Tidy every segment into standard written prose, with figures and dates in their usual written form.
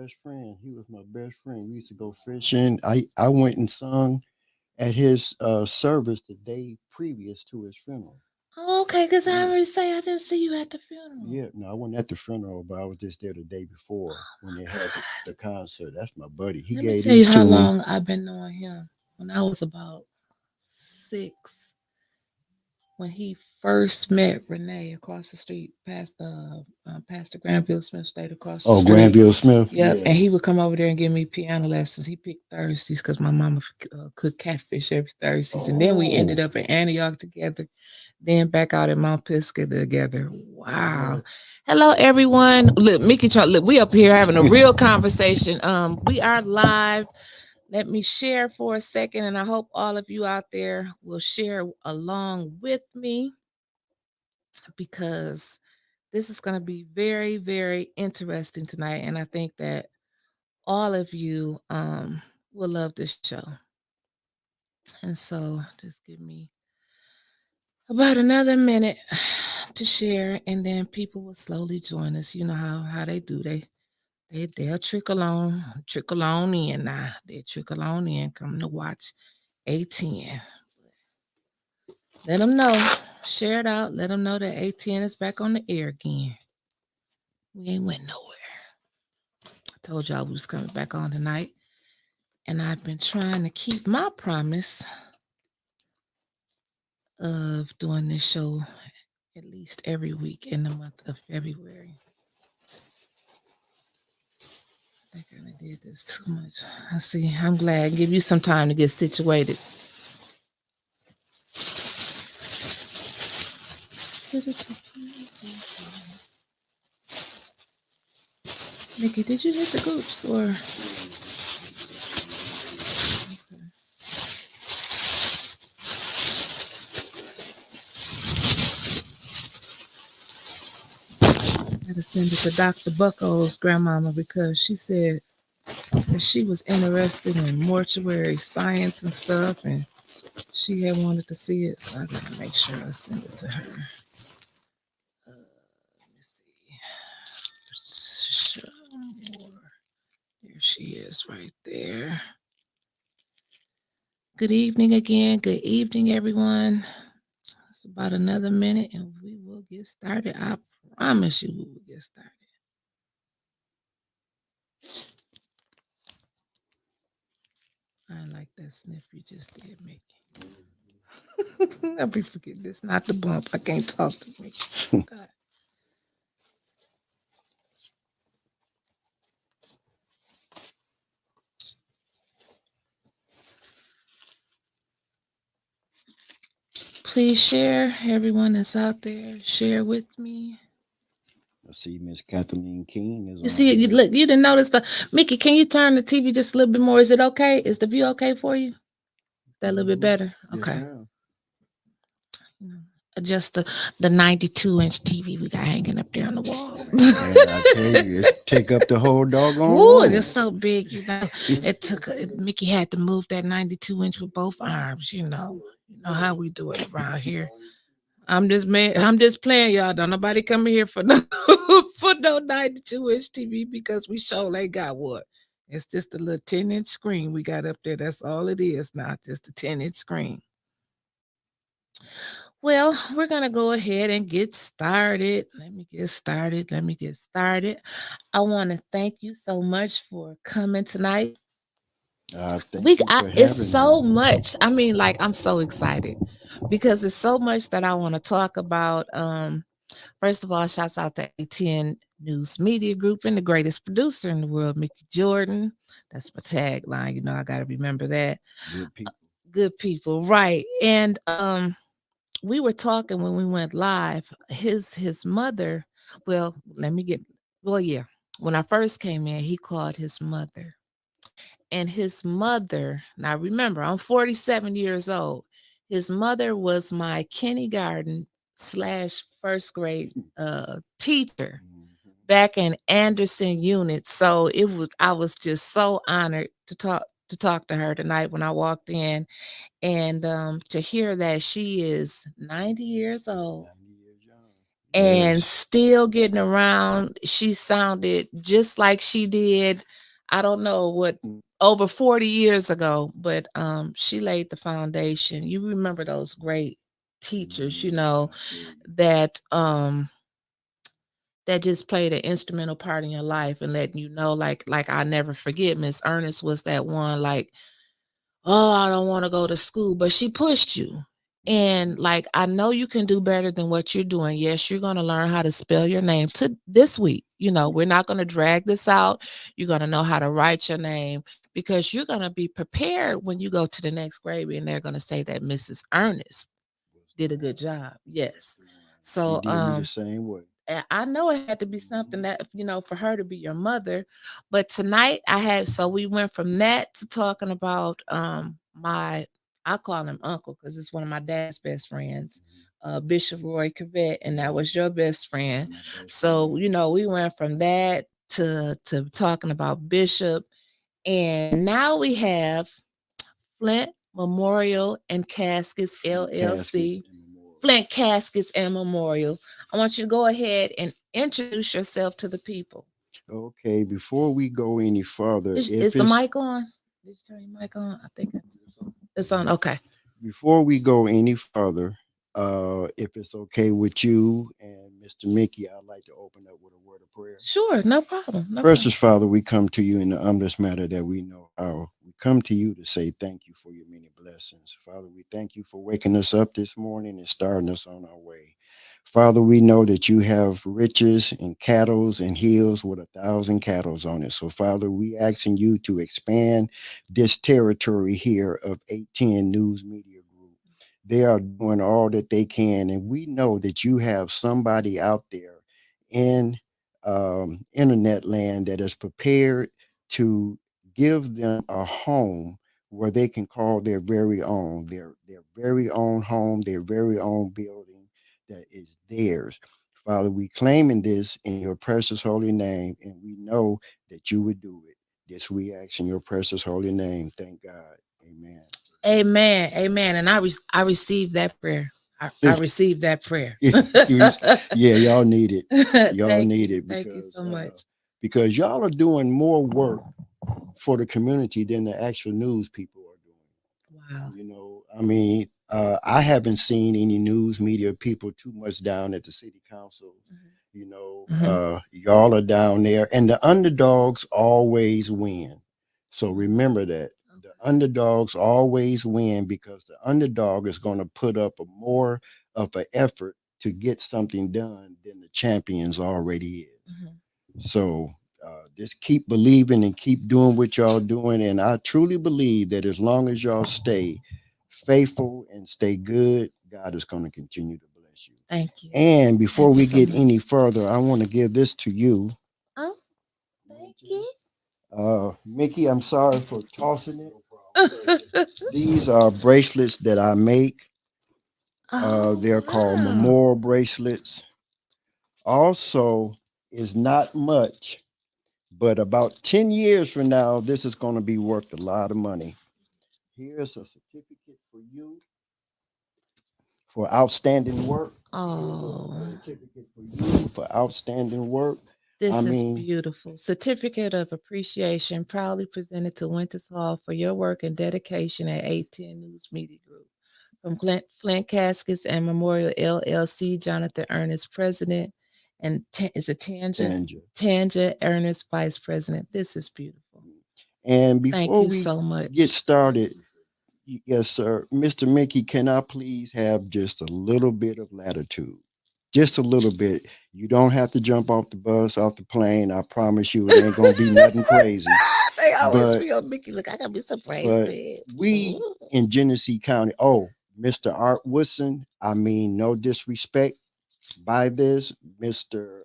best friend. He was my best friend. We used to go fishing. I went and sung at his service the day previous to his funeral. Oh, okay, because I Yeah. already say I didn't see you at the funeral. Yeah, no, I wasn't at the funeral, but I was just there the day before when they had the concert. That's my buddy. He Let me gave tell you these how to me. long I've been knowing him. When I was about 6, when he first met Renee across the street, Pastor Granville Smith stayed across the Oh, street. Granville Smith. Yep, Yeah. and he would come over there and give me piano lessons. He picked Thursdays because my mama cooked catfish every Thursdays, and then we ended Oh, up in Antioch together, then back out at Mount Pisgah together. Wow. what? Hello, everyone. Look, Mickey, look, we up here having a real conversation. We are live. Let me share for a second, and I hope all of you out there will share along with me because this is going to be very, very interesting tonight. And I think that all of you will love this show. And so just give me about another minute to share, and then people will slowly join us. You know how they do. They'll trickle on in now. They trickle on in, come to watch A10. Let them know. Share it out. Let them know that A10 is back on the air again. We ain't went nowhere. I told y'all we was coming back on tonight. And I've been trying to keep my promise of doing this show at least every week in the month of February. I think I did this too much. I see. I'm glad. Give you some time to get situated. Nikki, did you hit the groups or? I gotta send it to Dr. Bucko's grandmama because she said that she was interested in mortuary science and stuff, and she had wanted to see it. So I gotta make sure I send it to her. Let me see. Show more. There she is, right there. Good evening again. Good evening, everyone. It's about another minute, and we will get started. I promise you, we will get started. I like that sniff you just did, Mickey. I'll be forgetting this, not the bump. I can't talk to me. God. Please share. Everyone that's out there, share with me. I see Miss Kathleen King is You on see it. You here. look. You didn't notice the Mickey. Can you turn the TV just a little bit more? Is it okay? Is the view okay for you? Is that a little bit better? Yes, Okay. ma'am. Adjust the 92-inch TV we got hanging up there on the wall. Man, I tell you, it take up the whole doggone Ooh, it's room. so big, you know. Mickey had to move that 92-inch with both arms, you know. You know how we do it around here. I'm just playing, y'all. Don't nobody come here for no for no 92-inch TV because we sure ain't got what. It's just a little 10-inch screen we got up there. That's all it is now, just a 10-inch screen. Well, we're going to go ahead and get started. Let me get started. Let me get started. I want to thank you so much for coming tonight. Thank you for It's having so me. much. I mean, like I'm so excited because it's so much that I want to talk about. First of all, shouts out to ATN News Media Group and the greatest producer in the world, Mickey Jordan. That's my tagline. You know, I got to remember that. Good people. Good people, right? And we were talking when we went live. His mother. Well, let me get. Well, yeah. When I first came in, he called his mother, and his mother. Now remember, I'm 47 years old. His mother was my kindergarten slash first grade teacher Mhm. back in Anderson unit. So I was just so honored to talk to her tonight when I walked in, and to hear that she is 90 years old 90 years young. and Yes. still getting around. She sounded just like she did, I don't know what, over 40 years ago, but she laid the foundation. You remember those great teachers, you know, that that just played an instrumental part in your life and letting you know, like I never forget, Miss Ernest was that one, like, oh, I don't want to go to school, but she pushed you. And like, I know you can do better than what you're doing. Yes, you're going to learn how to spell your name to this week. You know, we're not going to drag this out. You're going to know how to write your name because you're going to be prepared when you go to the next grade and they're going to say that Mrs. Ernest did a good job. Yes. She So, did me the same way. I know it had to be something that, you know, for her to be your mother. But tonight I had, so we went from that to talking about my, I call him uncle because it's one of my dad's best friends, Bishop Roy Cavett, and that was your best friend. So, you know, we went from that to talking about Bishop, and now we have Flint Memorial and Caskets LLC. Flint Caskets and Memorial. I want you to go ahead and introduce yourself to the people. Okay, before we go any further, Is the mic on? Did you turn your mic on? I think it's on. Okay. before we go any further, if it's okay with you and Mr. Mickey, I'd like to open up with a word of prayer. Sure, no problem. No Precious problem. Father, we come to you in the humblest matter that we know how. We come to you to say thank you for your many blessings. Father, we thank you for waking us up this morning and starting us on our way. Father, we know that you have riches and cattle and hills with 1,000 cattle on it. So, Father, we asking you to expand this territory here of 810 News Media Group. They are doing all that they can, and we know that you have somebody out there in internet land that is prepared to give them a home where they can call their very own, their very own home, their very own building that is theirs. Father, we claiming this in your precious holy name, and we know that you would do it. This we ask in your precious holy name. Thank God. Amen. Amen. Amen. And I received that prayer. I received that prayer. Yeah, y'all need it. Y'all Thank need you. it Thank you so much. because y'all are doing more work for the community than the actual news people are doing. Wow. You know, I mean, I haven't seen any news media people too much down at the city council. You know, y'all are down there, and the underdogs always win. So remember that the underdogs always win because the underdog is going to put up a more of an effort to get something done than the champions already is. So just keep believing and keep doing what y'all doing. And I truly believe that as long as y'all stay faithful and stay good, God is going to continue to bless you. Thank you. And before Thank you we so get much. any further, I want to give this to you. Oh, thank you. Mickey, I'm sorry for tossing it. These are bracelets that I make. Oh, They're called wow. memorial bracelets. Also, is not much, but about 10 years from now, this is going to be worth a lot of money. Here's a certificate for you for outstanding work. Here's a Oh, certificate for you for outstanding work. I this is mean, beautiful. Certificate of Appreciation proudly presented to Wyntis Hall for your work and dedication at 810 News Media Group. From Flint Caskets and Memorial LLC, Jonathan Ernest, President, and is it Tanja? Tanja. Tanja Ernest, Vice President. This is beautiful. And Thank before you we so get much. started, yes, sir, Mr. Mickey, can I please have just a little bit of latitude? Just a little bit. You don't have to jump off the bus, off the plane. I promise you, it ain't gonna be nothing crazy. They always But feel Mickey. Look, I gotta be surprised. but we in Genesee County. Oh, Mr. Art Woodson. I mean, no disrespect by this, Mr.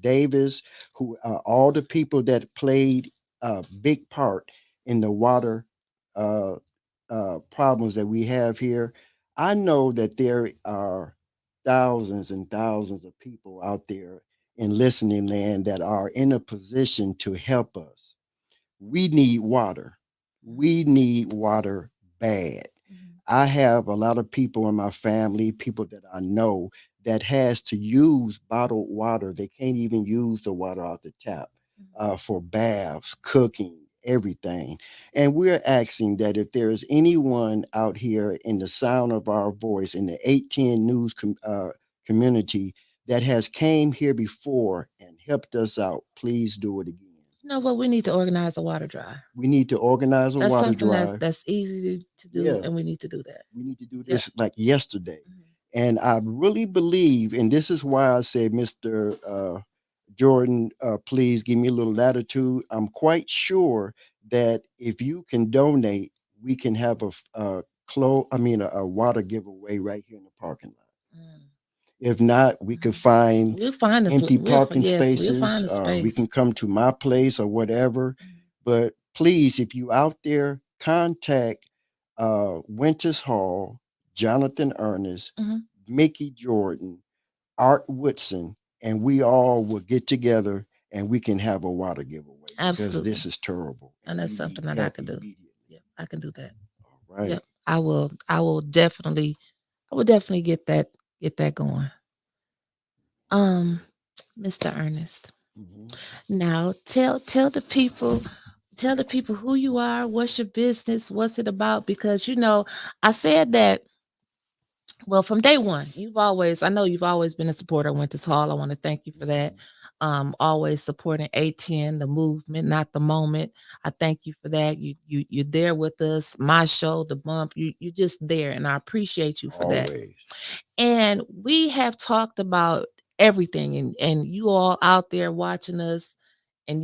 Davis, who all the people that played a big part in the water uh, problems that we have here. I know that there are thousands and thousands of people out there in listening land that are in a position to help us. We need water. We need water bad. I have a lot of people in my family, people that I know that has to use bottled water. They can't even use the water out the tap for baths, cooking, everything. And we're asking that if there is anyone out here in the sound of our voice in the 810 news community that has came here before and helped us out, please do it again. You know what? We need to organize a water drive. We need to organize a That's water something drive. that's easy to do, Yeah, and we need to do that. we need to do Yep. this like yesterday. Mhm. And I really believe, and this is why I said, Mr. Jordan, please give me a little latitude. I'm quite sure that if you can donate, we can have a water giveaway right here in the parking lot. Mm. If not, we could Mhm. find We'll find a empty parking yes, we'll spaces. find a We can space. come to my place or whatever. Mhm. But please, if you out there, contact Wyntis Hall, Jonathan Ernest, Mhm. Mickey Jordan, Art Woodson, and we all will get together and we can have a water giveaway because Absolutely. this is terrible and And that's we need something that I help can do. immediately. Yep, I can do that. All right. Yep. I will definitely get that going. Um, Mr. Ernest. Mhm. Now tell the people who you are, what's your business, what's it about? Because I said that, well, from day one, I know you've always been a supporter of Winters Hall. I want to thank you for that. Mhm. Always supporting A10, the movement, not the moment. I thank you for that. You're there with us, my show, the bump. You're just there, and I appreciate you for that. Always. And we have talked about everything, and you all out there watching us, and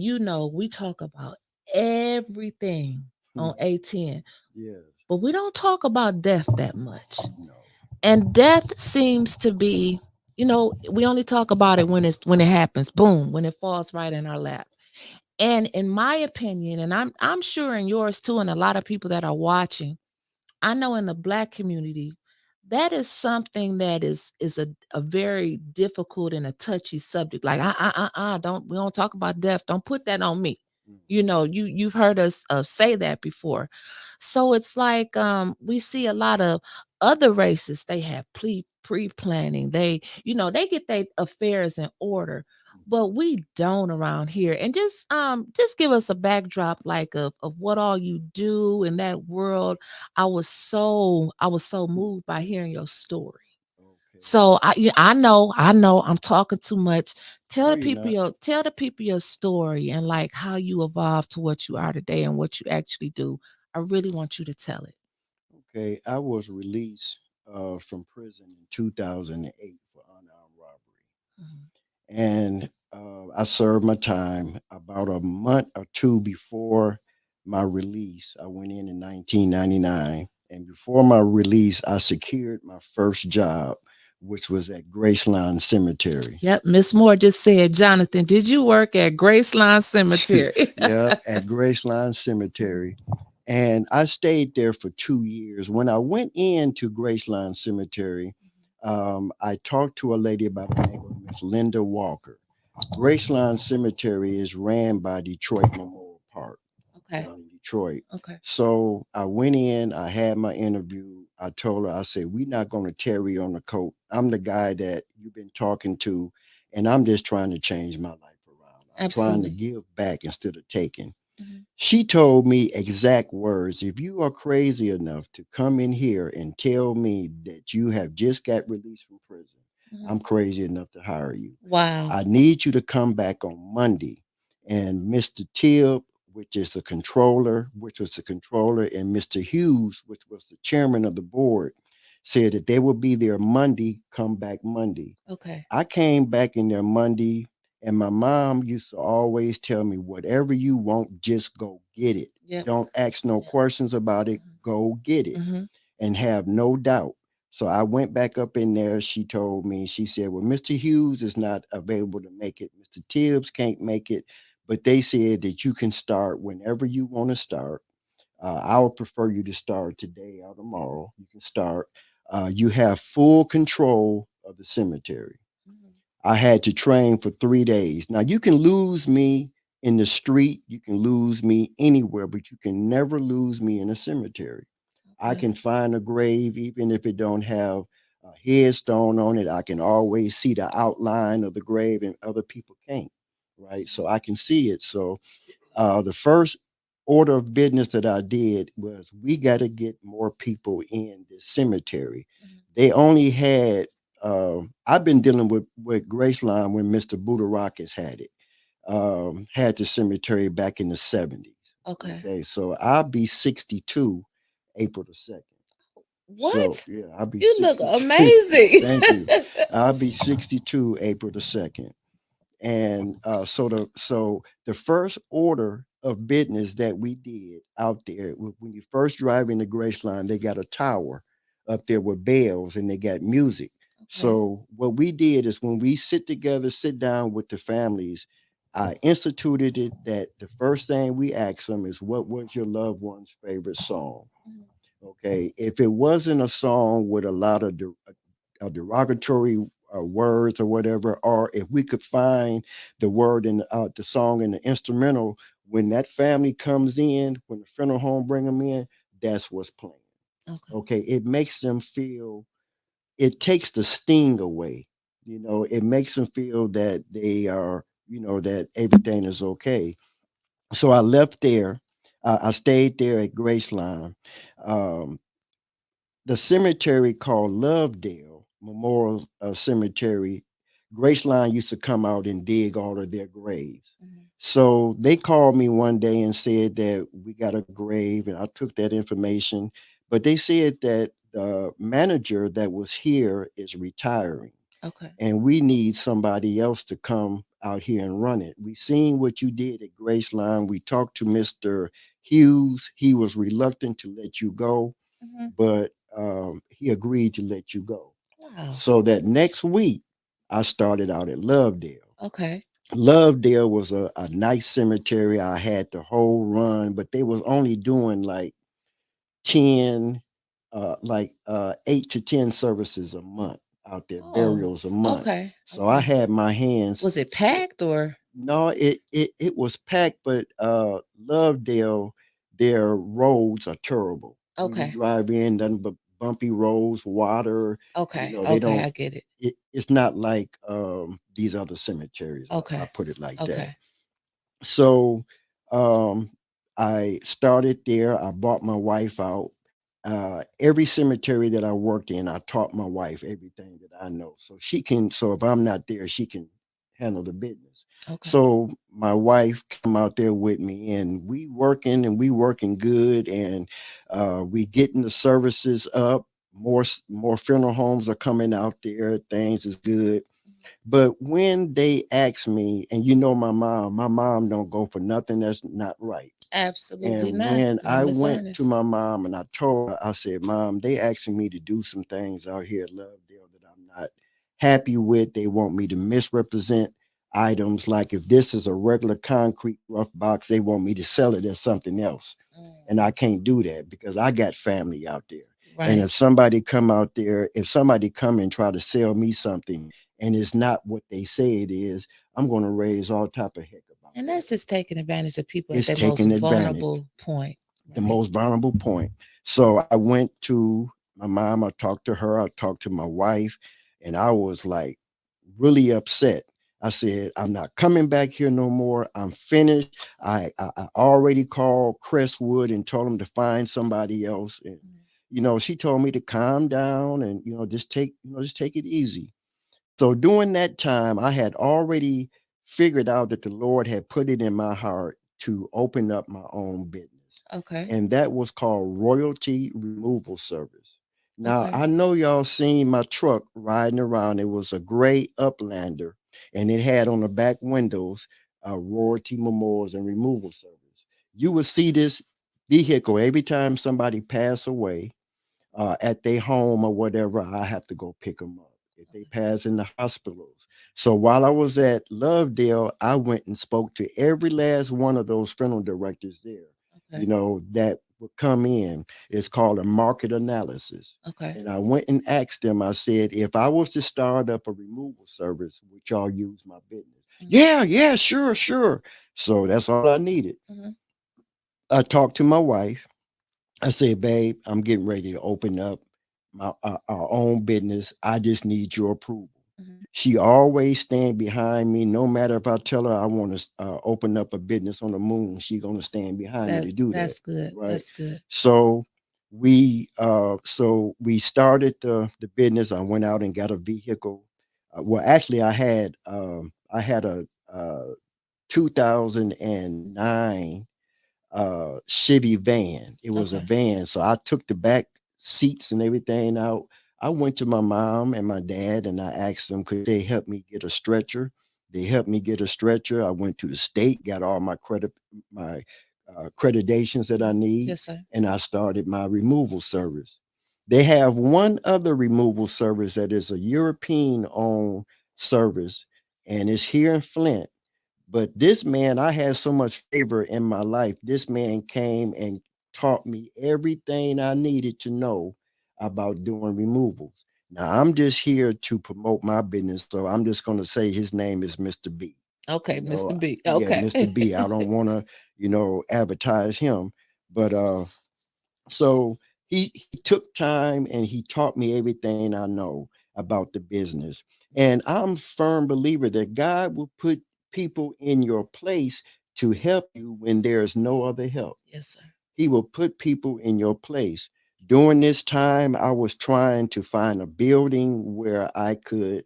we talk about everything on A10, Yes. but we don't talk about death that much. No. And death seems to be, we only talk about it when it happens, boom, when it falls right in our lap. And in my opinion, and I'm sure in yours too, and a lot of people that are watching, I know in the Black community, that is something that is a very difficult and a touchy subject. Like, don't we don't talk about death. Don't put that on me. Mhm. You've heard us say that before. So it's like, we see a lot of other races. They have pre-planning. They get their affairs in order, but Mhm. we don't around here. And just give us a backdrop, like, of what all you do in that world. I was so moved by hearing your story. Okay. So I know I'm talking too much. Tell No, the you're people not. your story, and like how you evolved to what you are today and what you actually do. I really want you to tell it. Okay. I was released from prison in 2008 for unarmed robbery. Mhm. And I served my time about a month or two before my release. I went in 1999, and before my release, I secured my first job, which was at Graceline Cemetery. Yep, Miss Moore just said, Jonathan, did you work at Graceline Cemetery? Yep, at Graceline Cemetery. And I stayed there for 2 years. When I went into Graceline Cemetery, I talked to a lady by the name of Miss Linda Walker. Graceline Cemetery is ran by Detroit Memorial Park Okay. down in Detroit. Okay. So I went in, I had my interview. I told her, I said, we're not going to tarry on the coat. I'm the guy that you've been talking to, and I'm just trying to change my life around. I'm trying to Absolutely. give back instead of taking. Mhm. She told me exact words. If you are crazy enough to come in here and tell me that you have just got released from prison, Mhm. I'm crazy enough to hire you. Wow. I need you to come back on Monday. And Mr. Tibb, which was the controller, and Mr. Hughes, which was the chairman of the board, said that they will be there Monday, come back Monday. Okay. I came back in there Monday, and my mom used to always tell me, whatever you want, just go get it. Yep. Don't ask no Yep. questions about it. Go get it Mhm. and have no doubt. So I went back up in there. She told me, she said, well, Mr. Hughes is not available to make it. Mr. Tibbs can't make it. But they said that you can start whenever you want to start. I would prefer you to start today or tomorrow. You can start. You have full control of the cemetery. Mhm. I had to train for 3 days. Now, you can lose me in the street, you can lose me anywhere, but you can never lose me in a cemetery. I Okay. can find a grave even if it don't have a headstone on it. I can always see the outline of the grave, and other people can't. Right, so I can see it. So the first order of business that I did was we got to get more people in the cemetery. Mhm. They only had. I've been dealing with Graceline when Mr. Budarakis had it. Had the cemetery back in the 70s. Okay. Okay, so I'll be 62 April the 2nd. So What? yeah, I'll be You look 62. amazing. Thank you. I'll be 62 April the 2nd. And so the first order of business that we did out there, when you first drive in the Graceline, they got a tower up there with bells and they got music. Okay. So what we did is when we sit together, sit down with the families, I instituted it that the first thing we ask them is, what was your loved one's favorite song? Mhm. Okay, if it wasn't a song with a lot of derogatory words or whatever, or if we could find the word in the song and the instrumental, when that family comes in, when the funeral home bring them in, that's what's playing. Okay. Okay, it makes them feel. It takes the sting away. It makes them feel that they are. That everything is okay. So I left there. I stayed there at Graceline. Um, the cemetery called Lovedale Memorial Cemetery, Graceline used to come out and dig all of their graves. Mhm. So they called me one day and said that we got a grave, and I took that information. But they said that the manager that was here is retiring, Okay. and we need somebody else to come out here and run it. We seen what you did at Graceline. We talked to Mr. Hughes. He was reluctant to let you go, Mhm. but he agreed to let you go. Wow. So that next week, I started out at Lovedale. Okay. Lovedale was a nice cemetery. I had the whole run, but they was only doing like 10, 8 to 10 services a month out there, Oh. burials a month. Okay. So I Okay. had my hands. Was it packed or? No, it was packed, but Lovedale, their roads are terrible. When you Okay. drive in, nothing but bumpy roads, water. Okay. They Okay. don't. I get it. It's not like these other cemeteries. I Okay. put it like that. Okay. So um, I started there. I bought my wife out. Every cemetery that I worked in, I taught my wife everything that I know. So she can, so if I'm not there, she can handle the business. Okay. So my wife come out there with me, and we working good, and we getting the services up. More funeral homes are coming out there. Things is good. But when they ask me, and my mom don't go for nothing that's not right. Absolutely And not. when I Mom is went to honest. my mom and I told her, I said, Mom, they asking me to do some things out here at Lovedale that I'm not happy with. They want me to misrepresent items. Like if this is a regular concrete rough box, they want me to sell it as something else. And I Mm. can't do that because I got family out there. And Right. if somebody come and try to sell me something and it's not what they say it is, I'm going to raise all type of heck about And that. that's just taking advantage of people at It's their most taking advantage, vulnerable point. the Right. most vulnerable point. So I went to my mom, I talked to her, I talked to my wife, and I was like really upset. I said, I'm not coming back here no more. I'm finished. I already called Crestwood and told him to find somebody else. And, Mhm. she told me to calm down and, just take it easy. So during that time, I had already figured out that the Lord had put it in my heart to open up my own business. Okay. And that was called Royalty Removal Service. Now, Okay. I know y'all seen my truck riding around. It was a gray Uplander, and it had on the back windows Royalty Memorials and Removal Service. You will see this vehicle every time somebody pass away at their home or whatever, I have to go pick them up. If they pass in the hospitals. So while I was at Lovedale, I went and spoke to every last one of those funeral directors there, Okay. that would come in. It's called a market analysis. Okay. And I went and asked them, I said, if I was to start up a removal service, would y'all use my business? Mhm. Yeah, yeah, sure, sure. So that's all I needed. Mhm. I talked to my wife. I said, babe, I'm getting ready to open up our own business. I just need your approval. Mhm. She always stand behind me. No matter if I tell her I want to open up a business on the moon, she gonna stand behind me to do that. That's good. Right. That's good. So we started the business. I went out and got a vehicle. Well, actually, I had a 2009 Chevy van. It was a Okay. van. So I took the back seats and everything out. I went to my mom and my dad and I asked them, could they help me get a stretcher? They helped me get a stretcher. I went to the state, got all my accreditations that I need, Yes, sir. and I started my removal service. They have one other removal service that is a European owned service, and it's here in Flint. But this man, I had so much favor in my life. This man came and taught me everything I needed to know about doing removals. Now, I'm just here to promote my business. So I'm just going to say his name is Mr. B. Okay, Mr. B. Yeah, Okay. Mr. B. I don't want to, advertise him. But so he took time and he taught me everything I know about the business. And I'm a firm believer that God will put people in your place to help you when there's no other help. Yes, sir. He will put people in your place. During this time, I was trying to find a building where I could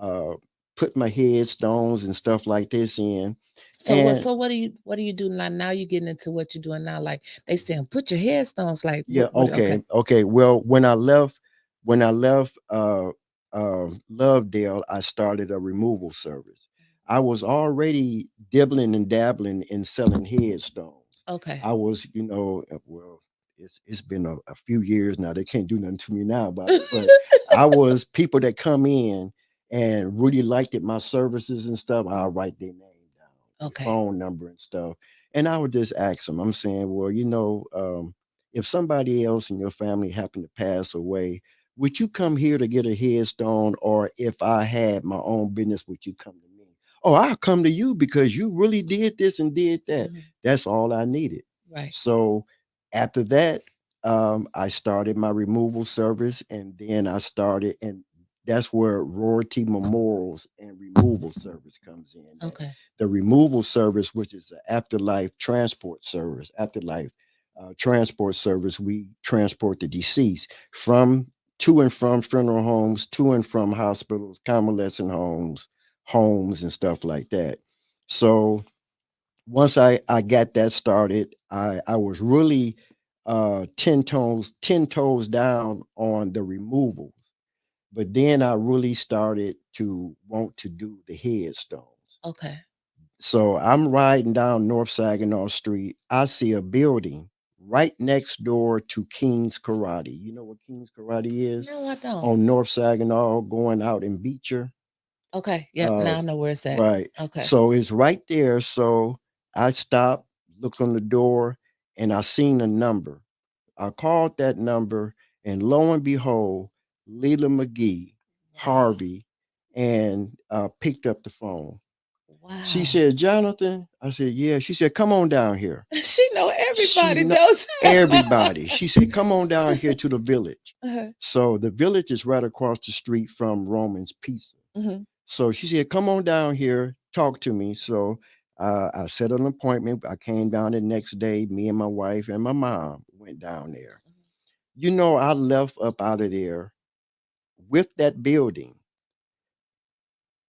uh, put my headstones and stuff like this in. So what? And So what do you do now? Now you're getting into what you're doing now. Like they saying, put your headstones. Like yeah, what? Okay. okay. Well, when I left Lovedale, I started a removal service. I was already dibbling and dabbling in selling headstones. Okay. I was, well, it's been a few years now. They can't do nothing to me now about it. But I was people that come in and really liked it, my services and stuff. I'll write their name down, their Okay. phone number and stuff, and I would just ask them. I'm saying, well, if somebody else in your family happened to pass away, would you come here to get a headstone? Or if I had my own business, would you come to me? Oh, I'll come to you because you really did this and did that. Mhm. That's all I needed. Right. So after that, I started my removal service, and then I started, and that's where royalty memorials and removal service comes in. That Okay. the removal service, which is an afterlife transport service, we transport the deceased from to and from funeral homes, to and from hospitals, convalescent homes, and stuff like that. So once I got that started, I was really 10 toes down on the removals. But then I really started to want to do the headstones. Okay. So I'm riding down North Saginaw Street. I see a building right next door to King's Karate. You know what King's Karate is? No, I don't. On North Saginaw, going out in Beecher. Okay. Yep. Uh, Now I know where it's at. right. Okay. So it's right there. So I stopped, looked on the door, and I seen a number. I called that number, and lo and behold, Leela McGee, Wow. Harvey, and picked up the phone. She Wow. said, Jonathan. I said, yeah. She said, come on down here. She know She everybody, know don't she? everybody. She said, come on down here to the village. Uh-huh. So the village is right across the street from Roman's Pizza. Hmm. So she said, come on down here, talk to me. So I set an appointment. I came down the next day. Me and my wife and my mom went down there. I left up out of there with that building.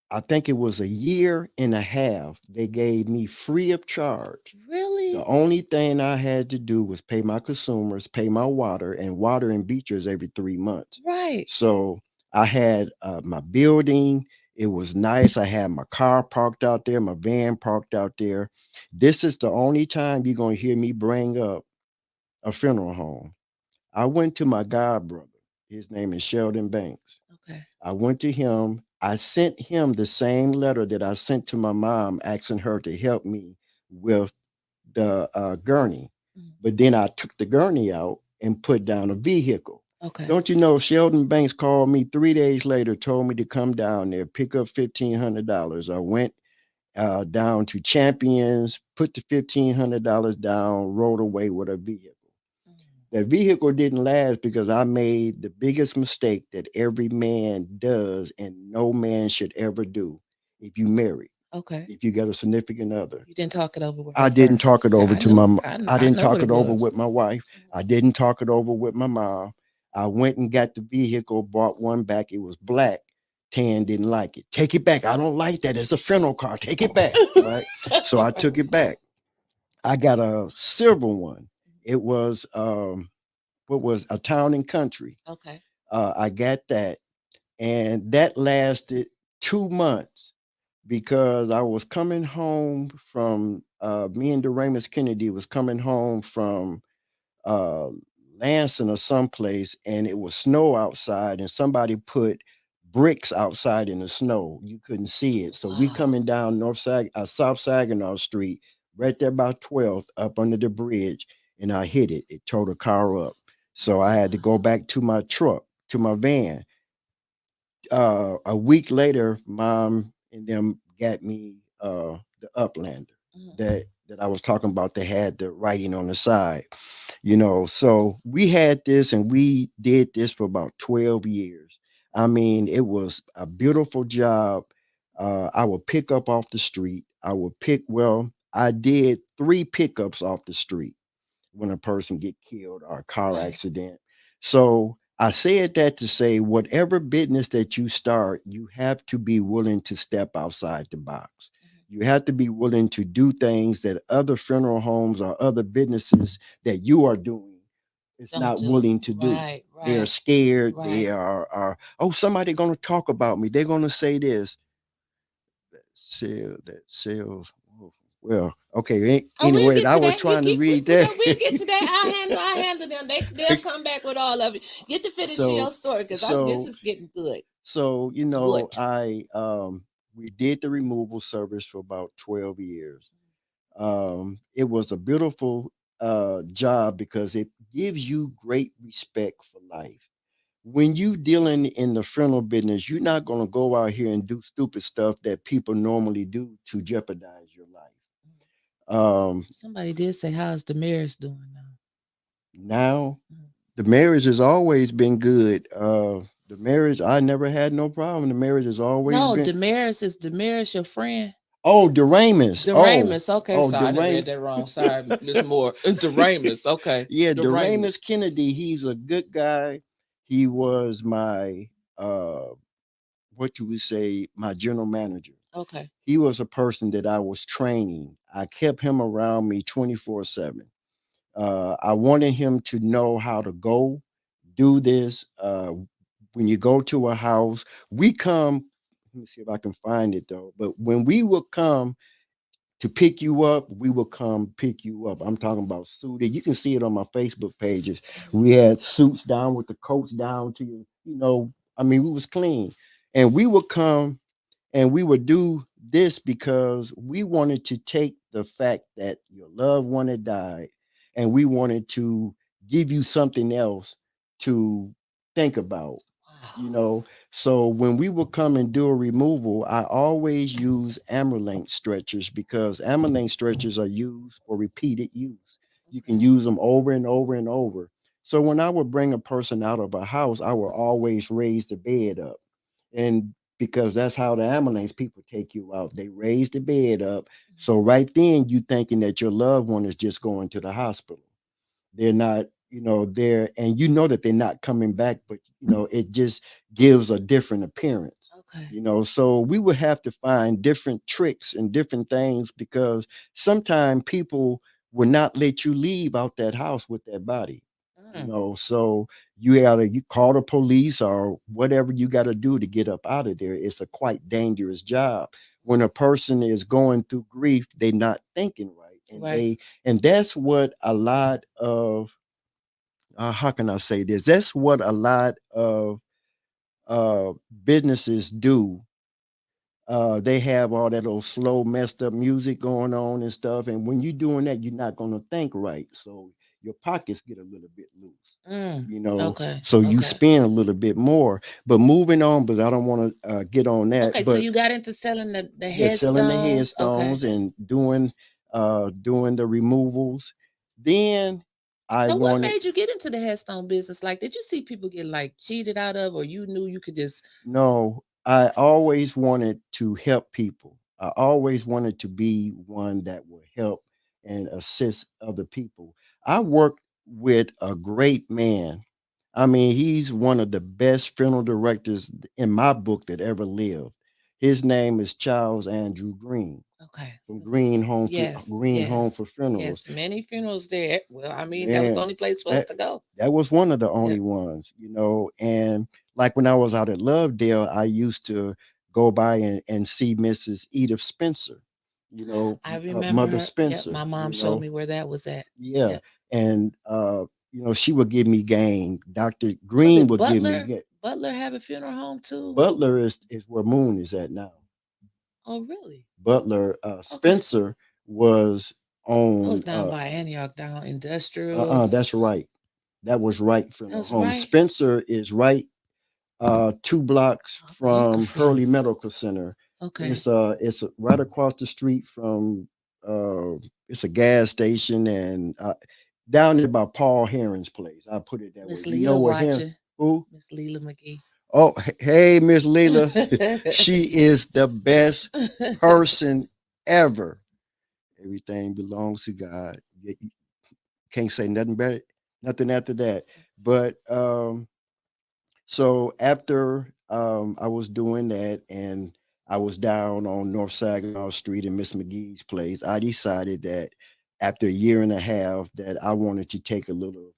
I think it was a year and a half. They gave me free of charge. The Really? only thing I had to do was pay my consumers, pay my water, and water and beachers every 3 months. Right. So I had my building. It was nice. I had my car parked out there, my van parked out there. This is the only time you're going to hear me bring up a funeral home. I went to my god brother. His name is Sheldon Banks. Okay. I went to him. I sent him the same letter that I sent to my mom asking her to help me with the gurney. Mm. But then I took the gurney out and put down a vehicle. Okay. Don't you know, Sheldon Banks called me 3 days later, told me to come down there, pick up $1,500. I went down to Champions, put the $1,500 down, rode away with a vehicle. Mm. That vehicle didn't last because I made the biggest mistake that every man does and no man should ever do if you marry, Okay. if you got a significant other. You didn't talk it over with I her didn't first. talk it over I to knew. my I I didn't know what talk it it over was. with my wife. I didn't talk it over with my mom. I went and got the vehicle, bought one back. It was black. Tan didn't like it. Take it back. I don't like that. It's a funeral car. Take it back. Right. So I took it back. I got a silver one. It was what was a town and country. Okay. I got that, and that lasted 2 months because I was coming home from me and Doremus Kennedy was coming home from uh, Lansing or someplace, and it was snow outside, and somebody put bricks outside in the snow. You couldn't see it, so we Wow. coming down South Saginaw Street, right there by 12th, up under the bridge, and I hit it. It tore the car up, so I had to go back to my truck, to my van. A week later, mom and them got me the Uplander Mhm. that I was talking about. They had the writing on the side, So we had this and we did this for about 12 years. I mean, it was a beautiful job. I would pick up off the street. I did three pickups off the street when a person get killed or a car Right. accident. So I said that to say whatever business that you start, you have to be willing to step outside the box. Mhm. You have to be willing to do things that other funeral homes or other businesses that you are doing is Don't not do. willing to do. Right. They are Right. scared. They Right. are oh, somebody gonna talk about me. They're gonna say this. That sells. Well, okay. Oh, we'll Anyways, get I to was that. trying to read that. We'll get to that. I'll handle them. They'll come back with all of it. Get to finish your so story because this so is getting good. so Good. I we did the removal service for about 12 years. It was a beautiful job because it gives you great respect for life. When you dealing in the funeral business, you're not going to go out here and do stupid stuff that people normally do to jeopardize your life. Somebody did say, "How's the marriage doing now?" Now Mhm. the marriage has always been good. The marriage, I never had no problem. The marriage has always No, been. Damaris is Damaris your friend? Oh, Doremus. Doramus. Okay, Oh, sorry, I done read Doremus. that wrong. Sorry, Miss Moore. Doramus. Okay, Yeah, Doramus. Doremus Kennedy. He's a good guy. He was my what you would say, my general manager. Okay. He was a person that I was training. I kept him around me 24/7. I wanted him to know how to go do this. When you go to a house, we come. Let me see if I can find it though. But when we would come to pick you up, we will come pick you up. I'm talking about suited. You can see it on my Facebook pages. Mhm. We had suits down with the coats down to I mean, we was clean. And we would come and we would do this because we wanted to take the fact that your loved one had died and we wanted to give you something else to think about, you Wow. know. So when we would come and do a removal, I always use Amerlane stretchers because Amerlane stretchers are used for repeated use. You can Okay. use them over and over and over. So when I would bring a person out of a house, I would always raise the bed up. And because that's how the ambulance people take you out. They raise the bed up. So right then you thinking that your loved one is just going to the hospital. They're not, there, and you know that they're not coming back, but it just gives a different appearance. Okay. So we would have to find different tricks and different things because sometimes people will not let you leave out that house with that body. Mm. So you call the police or whatever you got to do to get up out of there. It's a quite dangerous job. When a person is going through grief, they're not thinking right, and Right. that's what a lot of how can I say this? That's what a lot of uh businesses do. They have all that old slow, messed up music going on and stuff. And when you're doing that, you're not going to think right. So your pockets get a little bit loose, Mm. Okay. so you Okay. spend a little bit more. But moving on, but I don't want to get on that. Okay. So But you got into selling the yeah, selling the headstones. Okay. headstones and doing the removals. Then I So what wanted made you get into the headstone business? Like, did you see people get like cheated out of, or you knew you could just no, I always wanted to help people. I always wanted to be one that would help and assist other people. I worked with a great man. I mean, he's one of the best funeral directors in my book that ever lived. His name is Charles Andrew Green okay. from Was it? Yes, Green Home yes, for Funerals. yes. Many funerals there. Well, I mean, that was the Man, only place for us that to go. that was one of the Yep. only ones, you know. And like when I was out at Lovedale, I used to go by and see Mrs. Edith Spencer, you know, I remember Mother her. Yep, Spencer, my mom you showed know. me where that was at. Yeah. Yep. And you know, she would give me game. Dr. Was Green it would give me Butler? Butler have a funeral home too? Butler is where Moon is at now. Oh, really? Butler, Okay. Spencer was That was on down by Antioch, down that's industrials. right. That was right from That the was home. right. Spencer is right 2 blocks Okay, I'm from Hurley familiar. Medical Center. Okay. It's right across the street from it's a gas station and down there by Paul Heron's place. I put it that way. Miss You know Leela where Heron? watching. Who? Miss Leela McGee. Oh, hey, Miss Leela. She is the best person ever. Everything belongs to God. You can't say nothing better, nothing after that. But so after I was doing that and I was down on North Saginaw Street in Miss McGee's place, I decided that after a year and a half that I wanted to take a little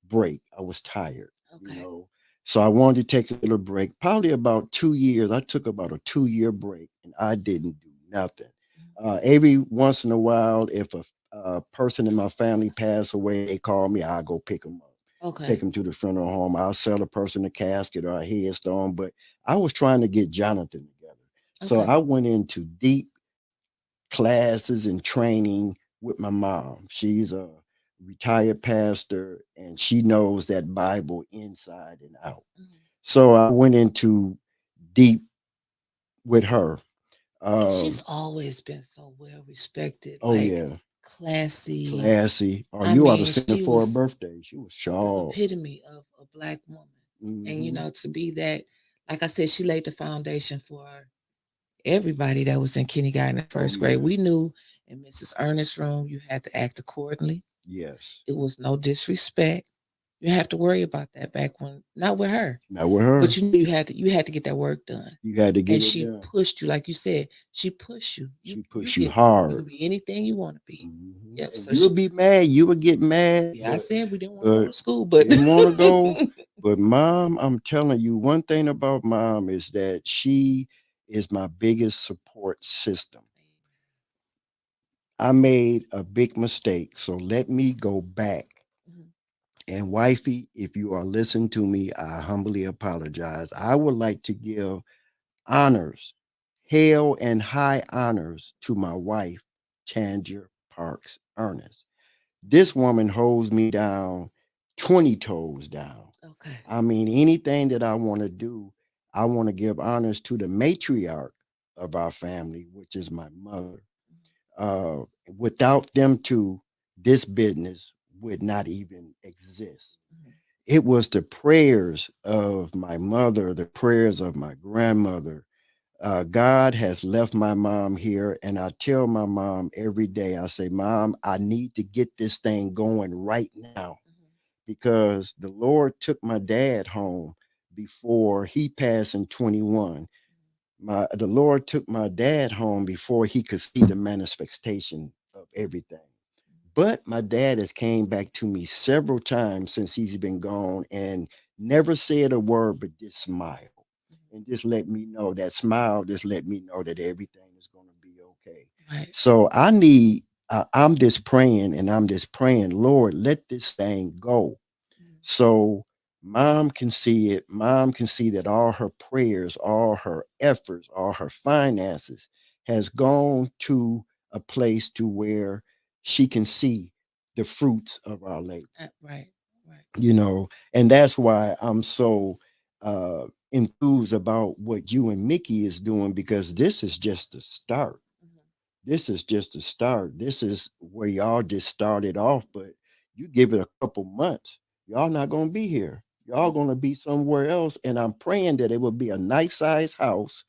break. I was tired, you Okay. know. So I wanted to take a little break. Probably about 2 years. I took about a 2 year break and I didn't do nothing. Every once in a while, if a person in my family passed away, they call me, I go pick them up, take Okay. him to the funeral home. I'll sell a person a casket or a headstone. But I was trying to get Jonathan together. So Okay. I went into deep classes and training with my mom. She's a retired pastor and she knows that Bible inside and out. Mhm. So I went into deep with her. She's Um, always been so well respected, oh like yeah, classy. classy. Or I you ought to mean, send her she for her was birthday. She was the sharp. epitome of a black woman. And Hmm. to be that, like I said, she laid the foundation for everybody that was in kindergarten and Oh first grade. yeah. We knew in Mrs. Ernest's room you had to act accordingly. Yes. It was no disrespect. You didn't have to worry about that back when, not with her. Not with But her. you knew you had to get that work done. You had to And get it she done. pushed you, like you said, she pushed you. You She you pushed you get you hard. can be anything you want to be. Yep. And So you would she, be mad. You would get mad, yeah, I said we didn't want to go but to school, but didn't want to go. But mom, I'm telling you, one thing about mom is that she is my biggest support system. I made a big mistake, so let me go back. Mhm. And wifey, if you are listening to me, I humbly apologize. I would like to give honors, hail and high honors to my wife, Tangier Parks Ernest. This woman holds me down 20 toes down. Okay. I mean, anything that I want to do, I want to give honors to the matriarch of our family, which is my mother. Uh, Without them two, this business would not even exist. Mhm. It was the prayers of my mother, the prayers of my grandmother. God has left my mom here, and I tell my mom every day, I say, Mom, I need to get this thing going right now Mhm. because the Lord took my dad home before he passed in 21. The Lord took my dad home before he could see the manifestation of everything. But my dad has came back to me several times since he's been gone and never said a word but just smile and just let me know that smile just let me know that everything is going to be okay. Right. So I'm just praying and I'm just praying, Lord, let this thing go. Mhm. So mom can see it. Mom can see that all her prayers, all her efforts, all her finances has gone to a place to where she can see the fruits of our labor, Right. Right. you know. And that's why I'm so enthused about what you and Mickey is doing because this is just the start. Mhm. This is just the start. This is where y'all just started off, but You give it a couple months, y'all not gonna be here. Y'all gonna be somewhere else. And I'm praying that it will be a nice size house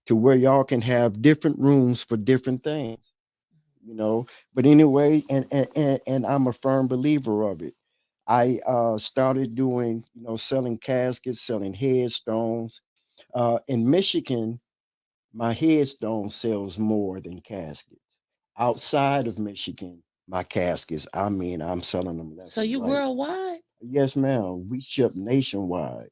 to where y'all can have different rooms for different things, you know. But anyway, and I'm a firm believer of it. I started doing, selling caskets, selling headstones. In Michigan, my headstone sells more than caskets. Outside of Michigan, my caskets, I mean, I'm selling them left So and you right. worldwide? Yes, ma'am. We ship nationwide.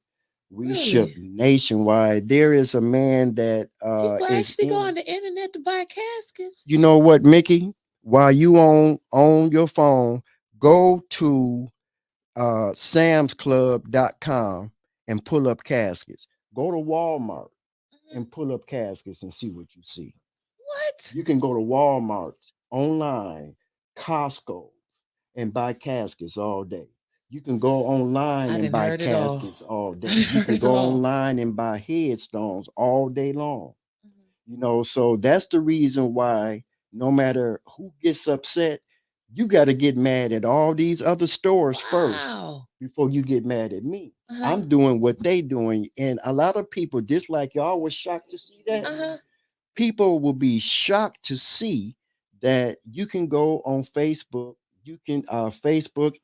We ship Really? nationwide. There is a man that People is actually go in. on the internet to buy caskets? You know what, Mickey? While you on your phone, go to samsclub.com and pull up caskets. Go to Walmart Mhm. and pull up caskets and see what you see. What? You can go to Walmart online, Costco, and buy caskets all day. You can go online I and didn't buy heard it all. caskets all day. I didn't You heard can it go all. online and buy headstones all day long. Mhm. So that's the reason why no matter who gets upset, you got to get mad at all these other stores first Wow. before you get mad at me. Uh-huh. I'm doing what they doing, and a lot of people, just like y'all, was shocked to see that. Uh-huh. People will be shocked to see that you can go on Facebook, you can Facebook,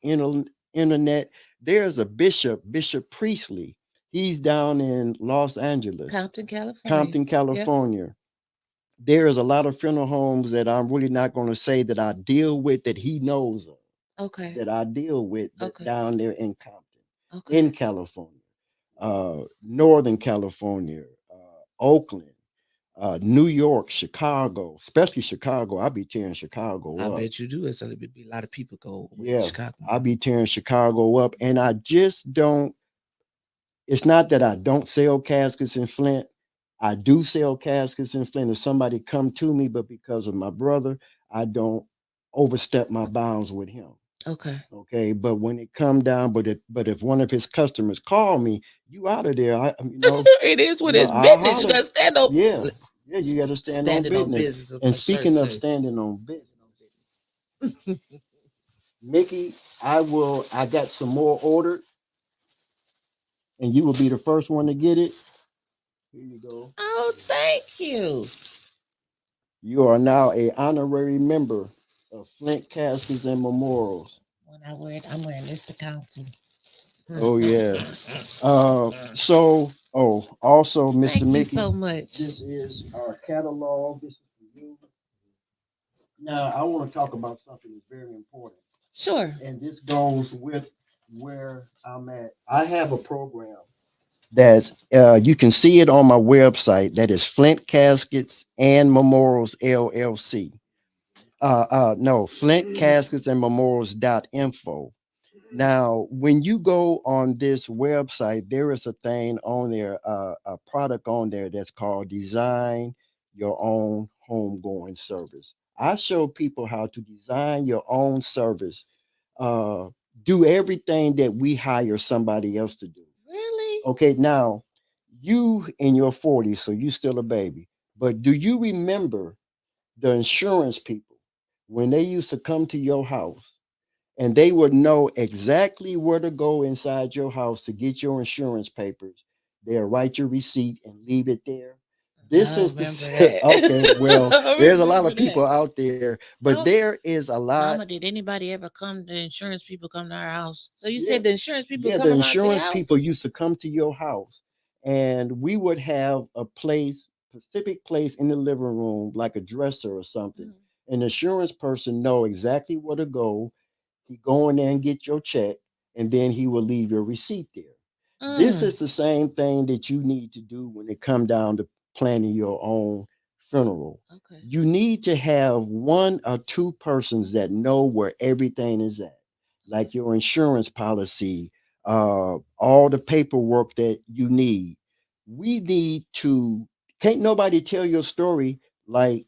internet. There's a Bishop Priestley. He's down in Los Angeles, Compton, California. Compton, Yep. California. There is a lot of funeral homes that I'm really not going to say that I deal with, that he knows of, Okay. that I deal with, that's Okay. down there in Compton, Okay. in California, Northern California, Oakland, New York, Chicago, especially Chicago. I be tearing I Chicago up. bet you do. It's a be a lot of people go away to Yeah, Chicago. I be tearing Chicago up, and I just don't. It's not that I don't sell caskets in Flint. I do sell caskets in Flint. If somebody come to me, but because of my brother, I don't overstep my bounds with him. Okay. Okay, but when it come down, but if one of his customers call me, you out of there. It is what it's I business. You holler. gotta stand up. Yeah, yeah, you got to stand on Standing on business. business And for sure, speaking of sir. standing on business, Mickey, I will. I got some more ordered, and you will be the first one to get it. Here you go. Oh, thank you. You are now a honorary member of Flint Caskets and Memorials. When I wear it, I'm wearing this to council. Oh yeah. Also, Mr. Thank you Mickey, so much. this is our catalog. This is for you. Now, I want to talk about something that's very important, Sure. and this goes with where I'm at. I have a program that's you can see it on my website. That is Flint Caskets and Memorials LLC. No, Flint Caskets and Memorials.info. Now, when you go on this website, there is a thing on there, a product on there that's called Design Your Own Homegoing Service. I show people how to design your own service, uh, do everything that we hire somebody else to do. Really? Okay, now you in your 40s, so you still a baby, but do you remember the insurance people when they used to come to your house? And they would know exactly where to go inside your house to get your insurance papers. They'll write your receipt and leave it there. This I is remember the that. okay. Well, I there's a lot remember of people that. out there, but How, there is a lot. Mama, did anybody ever come? The insurance people come to our house. So you Yeah, said the insurance people yeah. The come around to your insurance house? people used to come to your house, and we would have a place, specific place in the living room, like a dresser or something. Mhm. An insurance person know exactly where to go. He go in there and get your check, and then he will leave your receipt there. This Mm, is the same thing that you need to do when it come down to planning your own funeral. okay. You need to have one or two persons that know where everything is at, like your insurance policy, all the paperwork that you need. We need to. Can't nobody tell your story like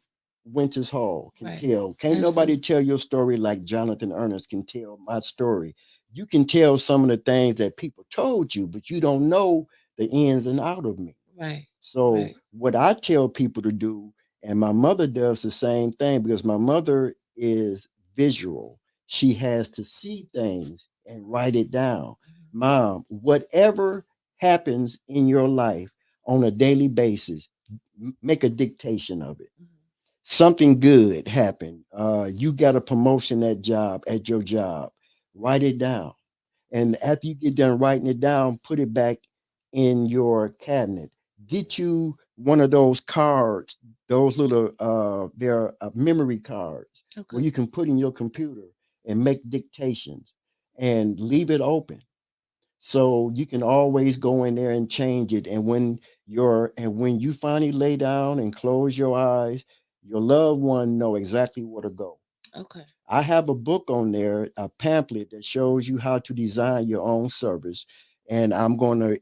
Wyntis Hall can Right. tell. Can't nobody Absolutely. tell your story like Jonathan Ernest can tell my story. You can tell some of the things that people told you, but you don't know the ins and out of me. Right. So Right. what I tell people to do, and my mother does the same thing because my mother is visual. She has to see things and write it down. Mhm. Mom, whatever happens in your life on a daily basis, make a dictation of it. Mhm. Something good happened. You got a promotion at your job. Write it down. And after you get done writing it down, put it back in your cabinet. Get you one of those cards, those little they're memory cards where Okay. you can put in your computer and make dictations and leave it open. So you can always go in there and change it. And when you finally lay down and close your eyes, your loved one know exactly where to go. Okay. I have a book on there, a pamphlet that shows you how to design your own service. And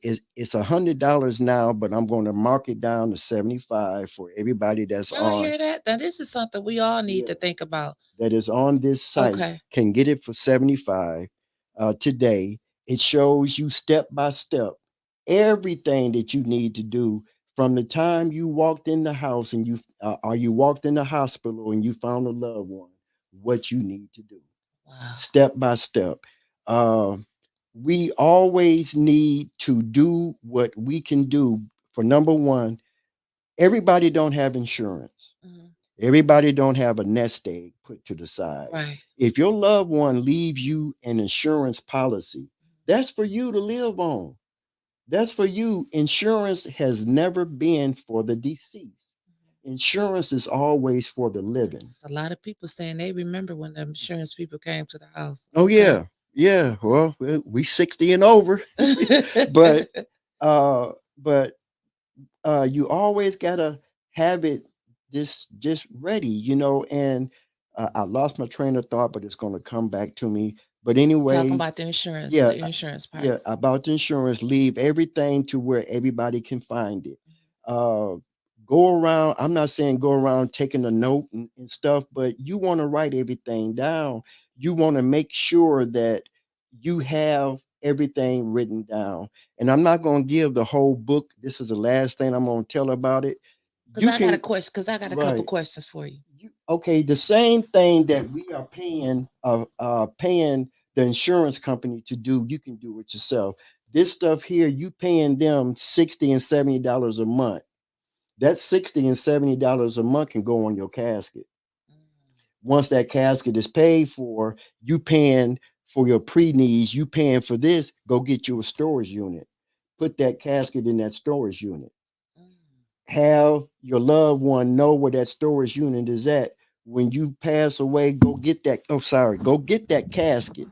it's $100 now, but I'm gonna mark it down to 75 for everybody that's Y'all on. hear that? Now this is something we all need Yeah, to think about. that is on this site Okay. can get it for 75 today. It shows you step by step everything that you need to do from the time you walked in the house and you walked in the hospital and you found a loved one, what you need to do Wow. step by step. Uh, we always need to do what we can do. For number one, everybody don't have insurance. Mhm. Everybody don't have a nest egg put to the side. Right. If your loved one leaves you an insurance policy, that's for you to live on. That's for you. Insurance has never been for the deceased. Insurance is always for the living. There's a lot of people saying they remember when the insurance people came to the house. Oh Okay. yeah, yeah. Well, we 60 and over, but uh, but you always gotta have it just ready, And I lost my train of thought, but it's gonna come back to me. But Talking anyway, about yeah, the insurance part. yeah, about the insurance, leave everything to where everybody can find it. Uh, go around. I'm not saying go around taking a note and stuff, but you want to write everything down. You want to make sure that you have everything written down. And I'm not going to give the whole book. This is the last thing I'm going to tell about it. Cause You I got a can, question. Cause I got a couple right. questions for you. Okay, the same thing that we are paying the insurance company to do, you can do it yourself. This stuff here, you paying them $60 and $70 a month. That $60 and $70 a month can go on your casket. Once that casket is paid for, you paying for your pre-needs, you paying for this, go get you a storage unit. Put that casket in that storage unit. Mm. Have your loved one know where that storage unit is at. When you pass away, go get that. Oh, sorry, go get that casket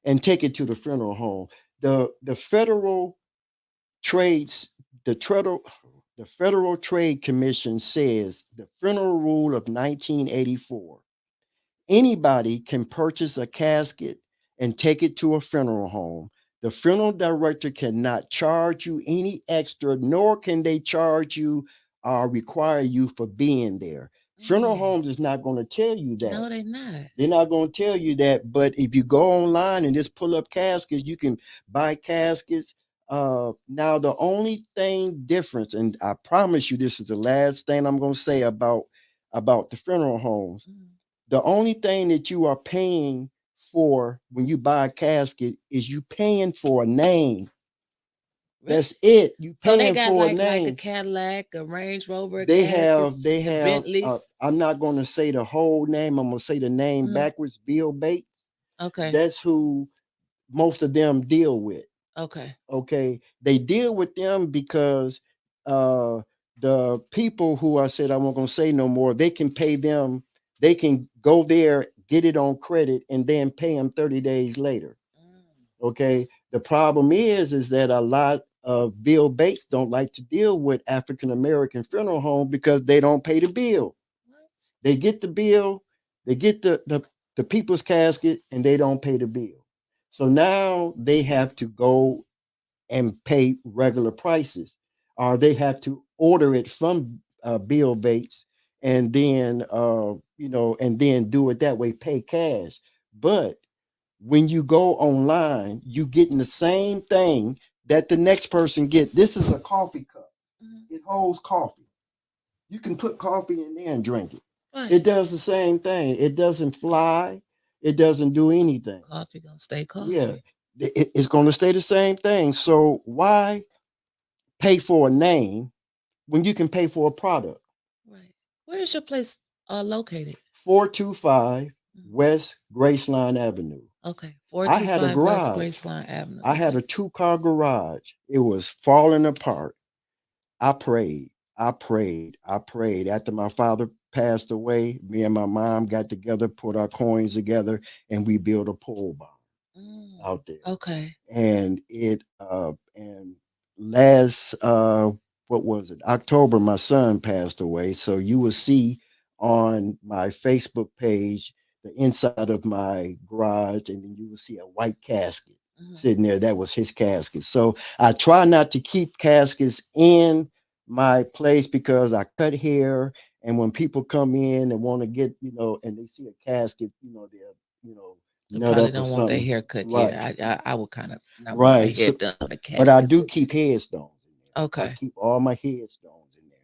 and take it to the funeral home. The federal trades the Federal Trade Commission says the funeral rule of 1984. Anybody can purchase a casket and take it to a funeral home. The funeral director cannot charge you any extra, nor can they charge you or require you for being there. Funeral Mm. homes is not going to tell you that. No, they not. They're not going to tell you that. But if you go online and just pull up caskets, you can buy caskets. Now the only thing difference, and I promise you, this is the last thing I'm going to say about the funeral homes. Mm. The only thing that you are paying for when you buy a casket is you paying for a name. Really? That's it. You So they paying got for a like a name. Cadillac, a Range Rover, They caskets, have they the have Bentleys. I'm not going to say the whole name. I'm going to say the name Mm. backwards. Bill Bates. Okay. That's who most of them deal with. Okay. Okay, they deal with them because uh the people who I said I wasn't going to say no more, they can pay them. They can go there, get it on credit, and then pay them 30 days later. Mm. Okay, the problem is that a lot of Bill Bates don't like to deal with African American funeral home because they don't pay the bill. What? They get the bill, they get the people's casket, and they don't pay the bill. So now they have to go and pay regular prices, or they have to order it from Bill Bates and then and then do it that way, pay cash. But when you go online, you getting the same thing that the next person get. This is a coffee cup. Mm. It holds coffee. You can put coffee in there and drink it. Right. It does the same thing. It doesn't fly. It doesn't do anything. Coffee gonna stay Yeah, coffee. it's going to stay the same thing. So why pay for a name when you can pay for a product? Right. Where is your place located? 425 Mhm. West Graceline Avenue. Okay. Four I two had a five West garage. Graceline Avenue. I had Okay. a 2-car garage. It was falling apart. I prayed. I prayed. I prayed. After my father passed away, me and my mom got together, put our coins together, and we built a pole barn Mm, out there. okay. And and last what was it, October, my son passed away, so you will see on my Facebook page the inside of my garage, and then you will see a white casket Mhm. sitting there. That was his casket. So I try not to keep caskets in my place because I cut hair, and when people come in and want to get, and they see a casket, they'll, you know They nut probably up or don't want their something. hair cut. Right. Yeah, I would kind of not want my Right. hair So, done with a but I casket. do So, keep headstones in there. I okay. keep all my headstones in there.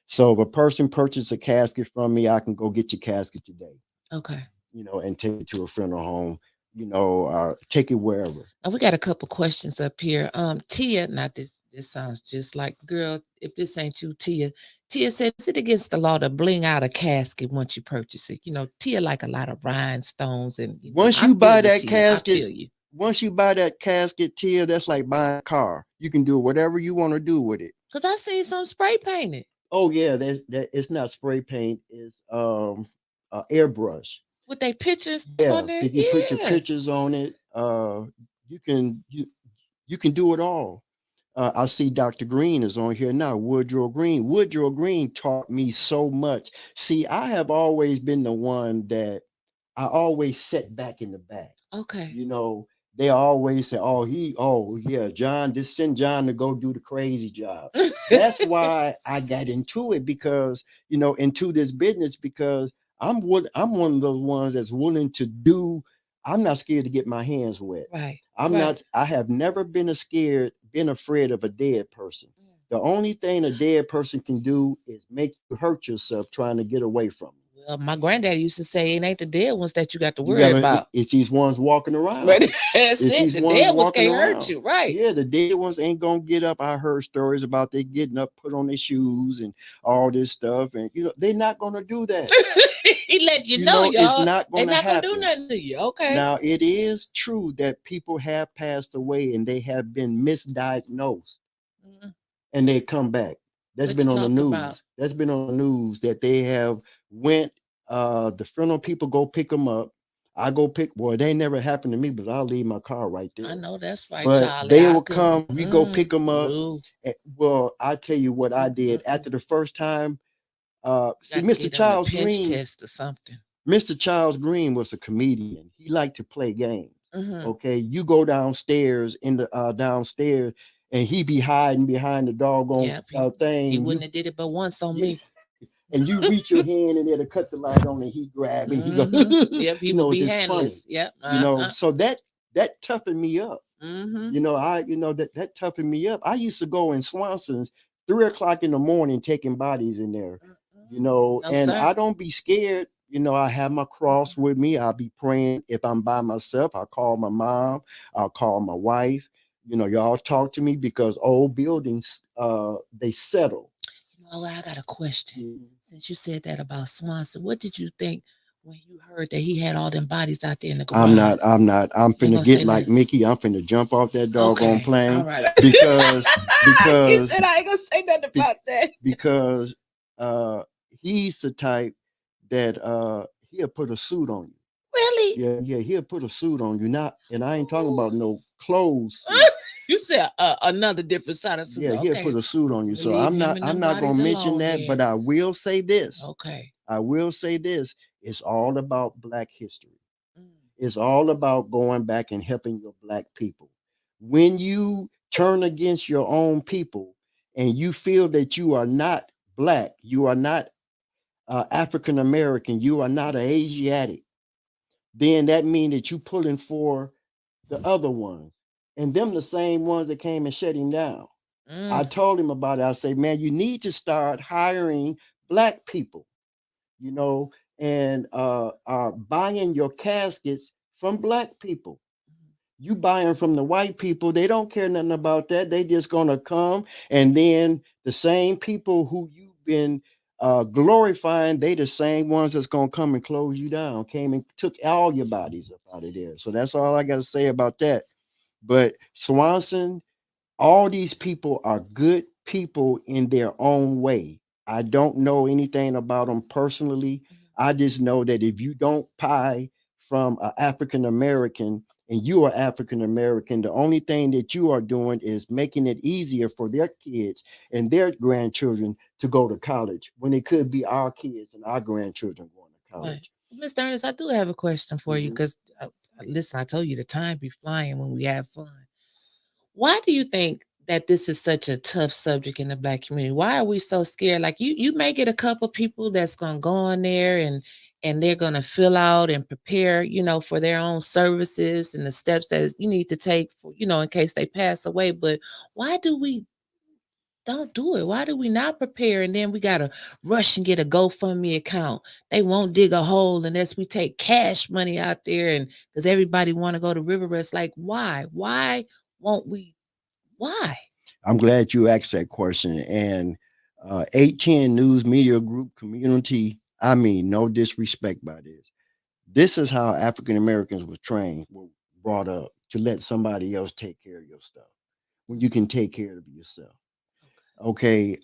So if a person purchases a casket from me, I can go get your casket today, Okay. and take it to a funeral home, or take it wherever. We got a couple questions up here. Tia, not this sounds just like girl. If this ain't you, Tia. Tia said, "Is it against the law to bling out a casket once you purchase it?" Tia like a lot of rhinestones, and Once I you feel buy you, that Tia. I casket, feel you. Tia, that's like buying a car. You can do whatever you want to do with it. Cause I seen some spray painted Oh yeah, that it's not spray paint, it's airbrush. with their picture and stuff on Yeah, there. if you put your Yeah. pictures on it, you can you can do it all. I see Dr. Green is on here now. Woodrow Green. Woodrow Green taught me so much. See, I have always been the one that I always set back in the back. Okay. You know, they always say, oh yeah, John, just send John to go do the crazy job. That's why I got into it because, into this business because I'm one of those ones that's willing to do. I'm not scared to get my hands wet. Right. I'm Right. not, I have never been afraid of a dead person. The only thing a dead person can do is make you hurt yourself trying to get away from it. Well, my granddad used to say, "It ain't the dead ones that you got to You worry gotta, about." it's these ones walking around. Right. That's It's it. these The ones dead ones walking can't hurt around. you. Right. Yeah, the dead ones ain't gonna get up. I heard stories about they getting up, put on their shoes and all this stuff, and they're not gonna do that. He let you know, It's y'all. not They gonna not gonna do happen. nothing to you. Okay. Now, it is true that people have passed away and they have been misdiagnosed Mhm. and they come back. That's What you been on the talking about? news. That's been on the news that they have went. The funeral people go pick them up. I go pick. Boy, they never happened to me, but I'll leave my car right I there. know that's right, But Charlie. they I will couldn't. come. We go pick them up. No. Well, I tell you what I did Mm-mm. after the first time. See, Got to Mr. get them the Charles pinch Green. test or something. Mr. Charles Green was a comedian. He liked to play games. Mm-hmm. Okay, you go downstairs in the downstairs, and he be hiding behind the doggone Yep. thing, He and wouldn't have did it but once on you me. and you reach your hand in there to cut the light on, and he grab it. He go, Yep. He would be it's funny. handless. Yep. Uh-huh. So that toughened me up. Mm-hmm. That toughened me up. I used to go in Swanson's 3 o'clock in the morning taking bodies in there, No, and sir. I don't be scared. I have my cross with me. I'll be praying. If I'm by myself, I'll call my mom, I'll call my wife. Y'all talk to me because old buildings, they settle. I got a question. Mhm. Since you said that about Swanson, what did you think when you heard that he had all them bodies out there in the I'm garage? not, I'm not, I'm You ain't finna gonna get say like nothing. Mickey. I'm finna jump off that doggone Okay. All plane right. because, He because, said I ain't gonna say nothing be- about that. because he's the type that he'll put a suit on you. Really? Yeah, yeah, he'll put a suit on you. Not, and I ain't talking about no clothes suit. You said another different side of suit. Yeah, he'll put Okay. a suit on you. I'm gonna So leave I'm him not and I'm them not gonna bodies mention alone that, but then. I will say this. Okay. I will say this. It's all about black history. Mm. It's all about going back and helping your black people. When you turn against your own people and you feel that you are not black, you are not African American, you are not an Asiatic, then that means that you pulling for the other ones. And them the same ones that came and shut him down. I Mm. told him about it. I say, man, you need to start hiring black people. You know, and are buying your caskets from black people. You buy them from the white people, they don't care nothing about that. They just gonna come, and then the same people who you've been glorifying, they the same ones that's gonna come and close you down. Came and took all your bodies up out of there. So that's all I got to say about that. But Swanson, all these people are good people in their own way. I don't know anything about them personally. I just know that if you don't buy from an African American and you are African American, the only thing that you are doing is making it easier for their kids and their grandchildren to go to college when it could be our kids and our grandchildren going to Right. college. Mr. Ernest, I do have a question for you Mhm. because, listen, I told you the time be flying when we have fun. Why do you think that this is such a tough subject in the black community? Why are we so scared? Like you may get a couple people that's gonna go on there and they're gonna fill out and prepare, for their own services and the steps that you need to take for, in case they pass away. But why do we don't do it? Why do we not prepare and then we gotta rush and get a GoFundMe account? They won't dig a hole unless we take cash money out there and because everybody want to go to River Rest. Like, why? Why won't we? Why? I'm glad you asked that question. And 810 News Media Group community, I mean, no disrespect by this. This is how African Americans were trained, were brought up to let somebody else take care of your stuff when you can take care of yourself. Okay.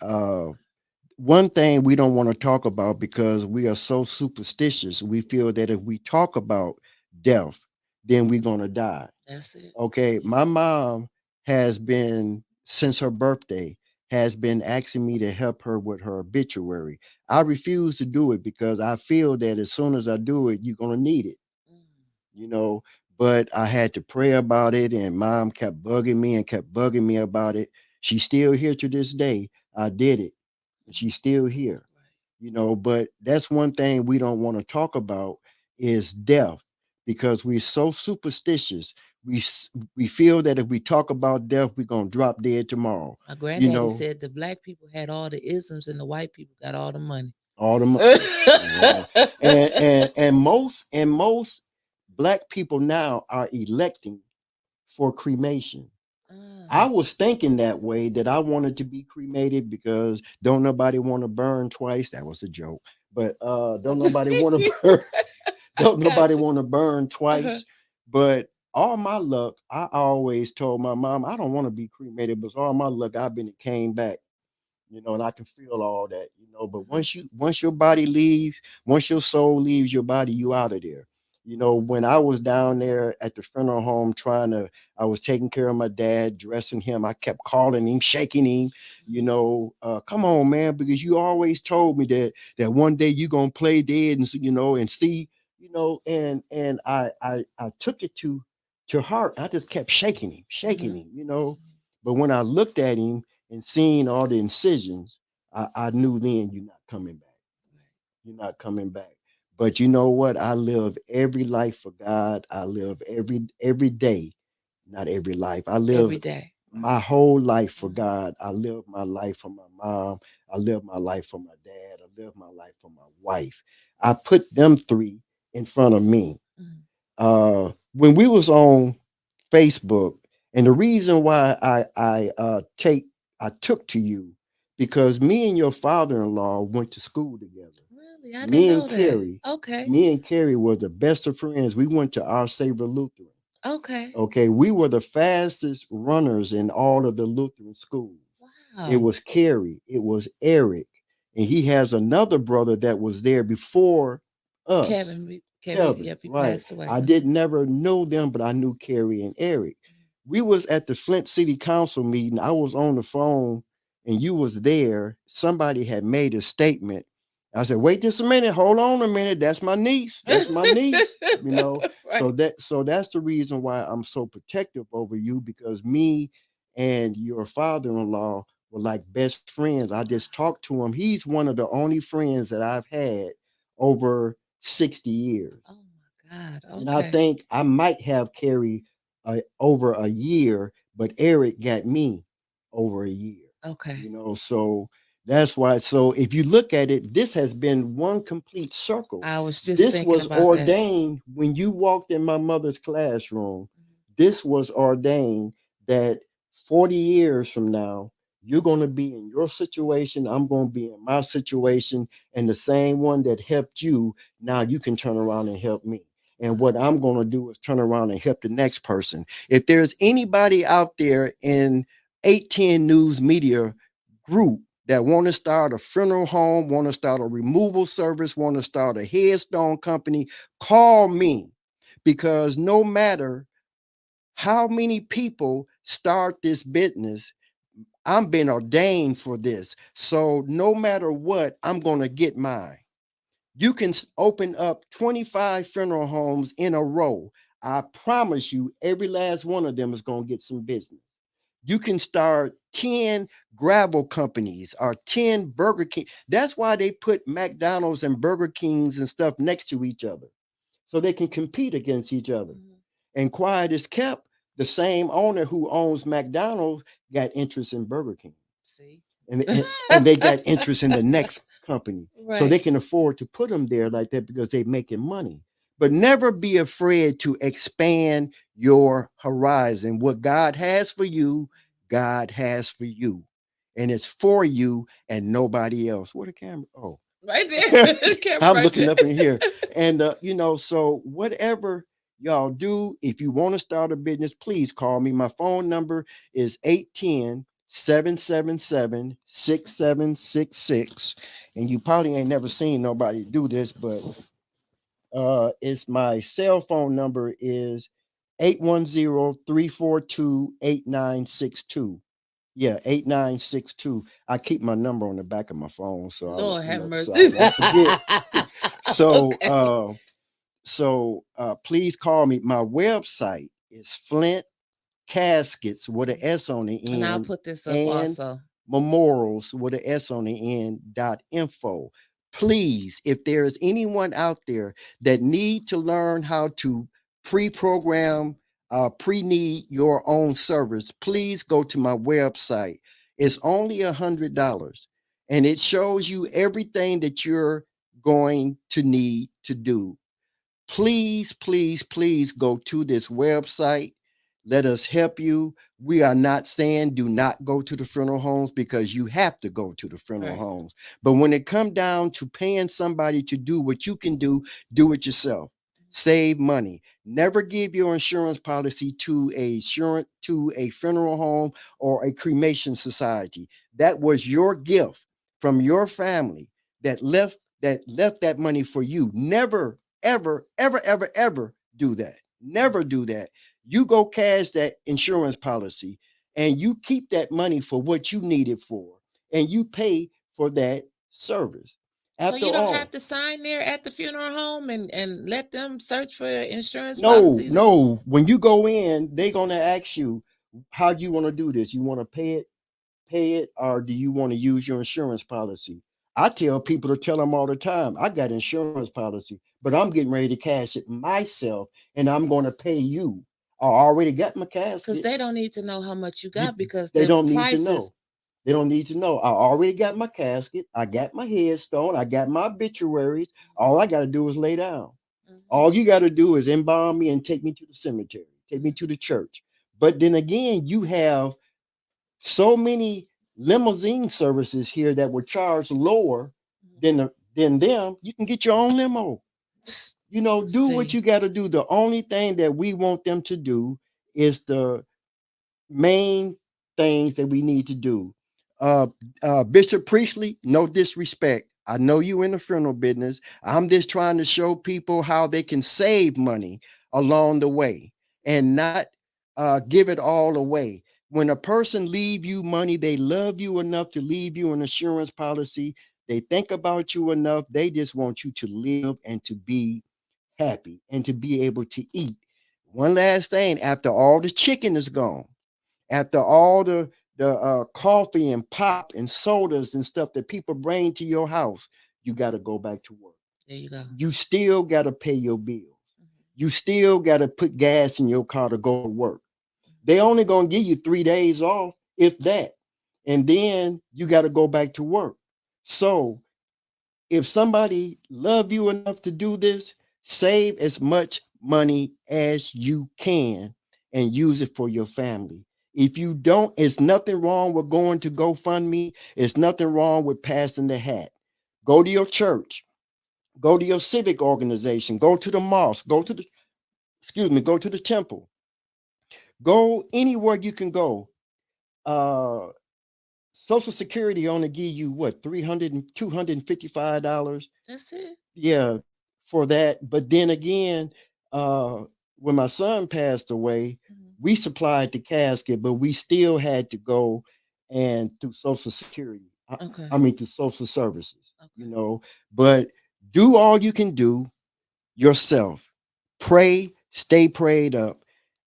One thing we don't want to talk about because we are so superstitious, we feel that if we talk about death, then we're going to die. That's it. Okay, my mom has been since her birthday has been asking me to help her with her obituary. I refuse to do it because I feel that as soon as I do it, you're gonna need it, Mm. you know. But I had to pray about it, and mom kept bugging me and kept bugging me about it. She's still here to this day. I did it, and she's still here, but that's one thing we don't want to talk about is death because we're so superstitious. We feel that if we talk about death, we're gonna drop dead tomorrow. My You granddaddy know, said the black people had all the isms and the white people got all the money. all the yeah, and most black people now are electing for cremation. I Ah. was thinking that way that I wanted to be cremated because don't nobody want to burn twice. That was a joke. But don't nobody want to burn I don't nobody got you. want to burn Uh-huh. twice. But all my luck, I always told my mom I don't want to be cremated, but all my luck I've been came back, and I can feel all that. But Mhm. once your body leaves, once your soul leaves your body, you out of there. When I was down there at the funeral home I was taking care of my dad, dressing him. I kept calling him, shaking him, come on, man, because you always told me that one day you gonna play dead and see, and I took it to heart. I just kept shaking Mhm. him. But when I looked at him and seeing all the incisions, I knew then you're not coming back. You're not coming back. But you know what? I live every life for God. I live every day, not every life. I live Every day. Right. my whole life for Mhm. God. I live my life for my mom. I live my life for my dad. I live my life for my wife. I put them three in front of me. Mhm. When we was on Facebook, and the reason why I took to you because me and your father-in-law went to school together. Really? I didn't Me and know that. Carrie, Okay. me and Carrie were the best of friends. We went to Our Savior Lutheran. Okay. Okay, we were the fastest runners in all of the Lutheran schools. It Wow. was Carrie, it was Eric, and he has another brother that was there before us. Kevin, Kevin, yep, he right. passed away. I Mhm. did never know them, but I knew Carrie and Eric. We was at the Flint City Council meeting. I was on the phone and you was there. Somebody had made a statement. I said, wait just a minute, hold on a minute. That's my niece. That's my niece. Right. So that's the reason why I'm so protective over you because me and your father-in-law were like best friends. I just talked to him. He's one of the only friends that I've had over 60 years. Oh my God. And I Okay. think I might have carried over a year, but Eric got me over a year. Okay. So That's why. So if you look at it, this has been one complete circle. I was just This thinking was about that. ordained when you walked in my mother's classroom. This was ordained that 40 years from now, you're going to be in your situation. I'm going to be in my situation. And the same one that helped you, now you can turn around and help me. And what I'm going to do is turn around and help the next person. If there's anybody out there in 810 News Media group that want to start a funeral home, want to start a removal service, want to start a headstone company, call me, because no matter how many people start this business, I'm been ordained for this. So no matter what, I'm going to get mine. You can open up 25 funeral homes in a row. I promise you, every last one of them is going to get some business. You can start 10 gravel companies or 10 Burger King. That's why they put McDonald's and Burger Kings and stuff next to each other so they can compete against each other. And quiet is kept, the same owner who owns McDonald's got interest in Burger King. See? And they got interest in the next company. So Right. they can afford to put them there like that because they're making money. But never be afraid to expand your horizon. What God has for you, God has for you. And it's for you and nobody else. Where the camera? Oh, Right there. The camera I'm right looking there. up in here. And, so whatever y'all do, if you want to start a business, please call me. My phone number is 810-777-6766. And you probably ain't never seen nobody do this, but it's my cell phone number is 810-342-8962. Yeah, 8962. I keep my number on the back of my phone, so I won't, Lord have so I mercy. won't forget. So Okay. please call me. My website is Flint Caskets with a S on And the I'll end, put this up and also. memorials with a S on the end .info. Please, if there is anyone out there that need to learn how to pre-program, pre-need your own service, please go to my website. It's only $100, and it shows you everything that you're going to need to do. Please, please, please go to this website. Let us help you. We are not saying do not go to the funeral homes, because you have to go to the funeral Right. homes. But when it come down to paying somebody to do what you can do it yourself. Save money. Never give your insurance policy to a funeral home or a cremation society. That was your gift from your family that left that money for you. Never, ever, ever, ever, ever do that. Never do that. You go cash that insurance policy and you keep that money for what you need it for, and you pay for that service. So After you don't have all, to sign there at the funeral home and let them search for insurance no, policies. no. When you go in, they're gonna ask you how you want to do this. You want to pay it, or do you want to use your insurance policy? I tell people to tell them all the time, I got insurance policy, but I'm getting ready to cash it myself, and I'm going to pay you. I already got my Because casket. they don't need to know how much you You, got because they the don't need to prices. know. They don't need to know. I already got my casket. I got my headstone. I got my obituaries. All I got to do is lay down. Mhm. All you got to do is embalm me and take me to the cemetery, take me to the church. But then again, you have so many limousine services here that were charged lower than them. You can get your own limo. Do what See. you got to do. The only thing that we want them to do is the main things that we need to do. Uh, Bishop Priestley, no disrespect. I know you in the funeral business. I'm just trying to show people how they can save money along the way and not give it all away. When a person leave you money, they love you enough to leave you an insurance policy. They think about you enough. They just want you to live and to be happy and to be able to eat. One last thing, after all the chicken is gone, after all the coffee and pop and sodas and stuff that people bring to your house, you got to go back to work. There you go. You still got to pay your bills. You still got to put gas in your car to go to work. They only going to give you 3 days off, if that. And then you got to go back to work. So if somebody love you enough to do this, save as much money as you can and use it for your family. If you don't, it's nothing wrong with going to GoFundMe. It's nothing wrong with passing the hat. Go to your church, go to your civic organization, go to the mosque, go to the temple, go anywhere you can go. Uh, Social Security only give you what, 300 and $255. That's it. Yeah, for that. But then again, uh, when my son passed away, Mhm. we supplied the casket, but we still had to go and through Social Security. Okay. I mean, through social services, you Okay. know. But do all you can do yourself. Pray, stay prayed up.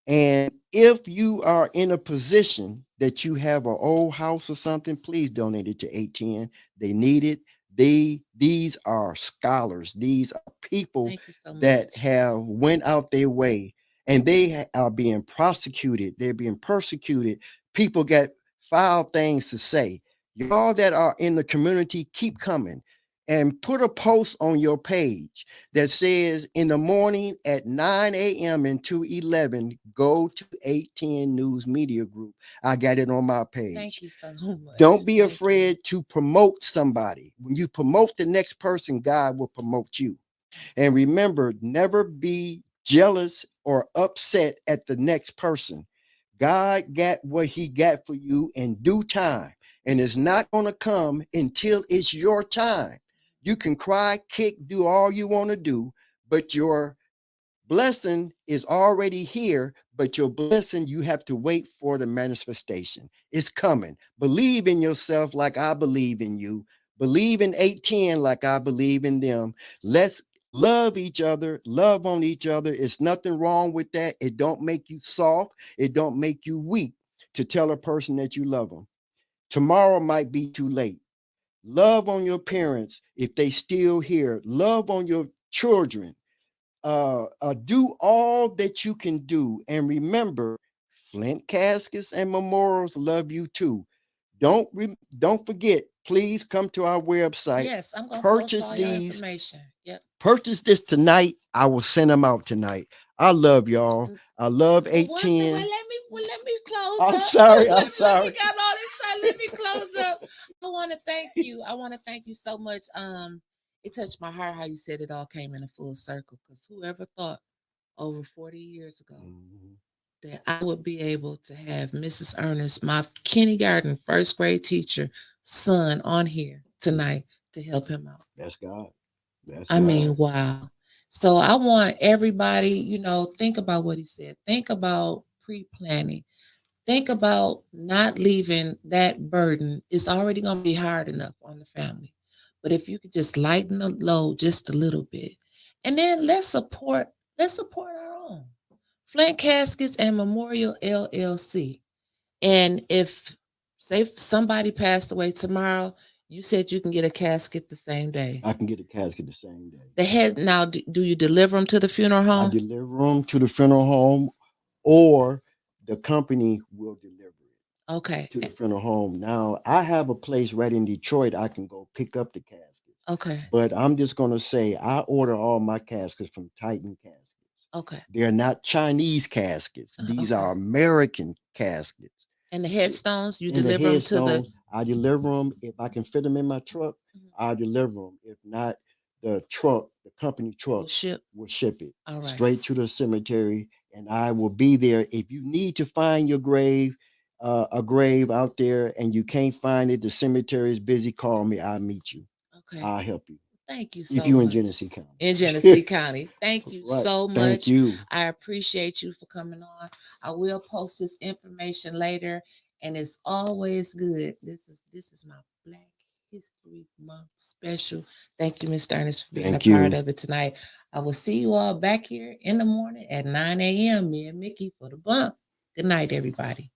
And if you are in a position that you have an old house or something, please donate it to 810. They need it. These are scholars. These are people Thank you so that much. have went out their way and are being prosecuted. They're being persecuted. People get foul things to say. Y'all that are in the community, keep coming and put a post on your page that says in the morning at 9 a.m. and to 11, go to 810 News Media Group. I got it on my Thank page. you so Don't much. be Thank you. afraid to promote somebody. When you promote the next person, God will promote you. And remember, never be jealous or upset at the next person. God got what he got for you in due time, and it's not going to come until it's your time. You can cry, kick, do all you want to do, but your blessing is already here, but your blessing, you have to wait for the manifestation. It's coming. Believe in yourself like I believe in you. Believe in 810 like I believe in them. Let's love each other, love on each other. It's nothing wrong with that. It don't make you soft. It don't make you weak to tell a person that you love them. Tomorrow might be too late. Love on your parents if they still here. Love on your children. Do all that you can do. And remember, Flint Caskets and Memorials love you too. Don't forget, please come to our website, Yes, I'm gonna post purchase all your these, information. Yep. purchase this tonight. I will send them out tonight. I love y'all. And I love well, one thing. Well, 810. let me close I'm up. sorry, I'm Let me sorry. got all excited. Let me close up. I want to thank you. I want to thank you so much. It touched my heart how you said it all came in a full circle. Because whoever thought over 40 years ago Mhm. that I would be able to have Mrs. Ernest, my kindergarten first grade teacher, son, on here tonight to help him out. That's God. That's I God. mean, wow. So I want everybody, think about what he said. Think about pre-planning. Think about not leaving that burden. It's already going to be hard enough on the family. But if you could just lighten the load just a little bit. And then let's support our own. Flint Caskets and Memorial LLC. And if say if somebody passed away tomorrow, you said you can get a casket the same day. I can get a casket the same day. The head now, do you deliver them to the funeral I home? deliver them to the funeral home, or the company will deliver it Okay. to the funeral home. Now, I have a place right in Detroit I can go pick up the caskets, Okay. but I'm just going to say I order all my caskets from Titan Caskets. Okay. They're not Chinese caskets, these Okay. are American caskets. And the So, headstones, you in the deliver them to the headstones, I deliver them. If I can fit them in my truck, Mhm. I deliver them. If not, the company will truck ship. will ship it All right. straight to the cemetery, and I will be there. If you need to find your grave, a grave out there, and you can't find it, the cemetery is busy, call me. I'll meet you. Okay. I'll help you. Thank you If so you in much. Genesee In County. Genesee County. Thank you Right. so Thank much. you. I appreciate you for coming on. I will post this information later. And it's always good. This is my Black History Month special. Thank you, Mr. Ernest, for being a Thank part you. of it tonight. I will see you all back here in the morning at 9 a.m. Me and Mickey for the bump. Good night, everybody.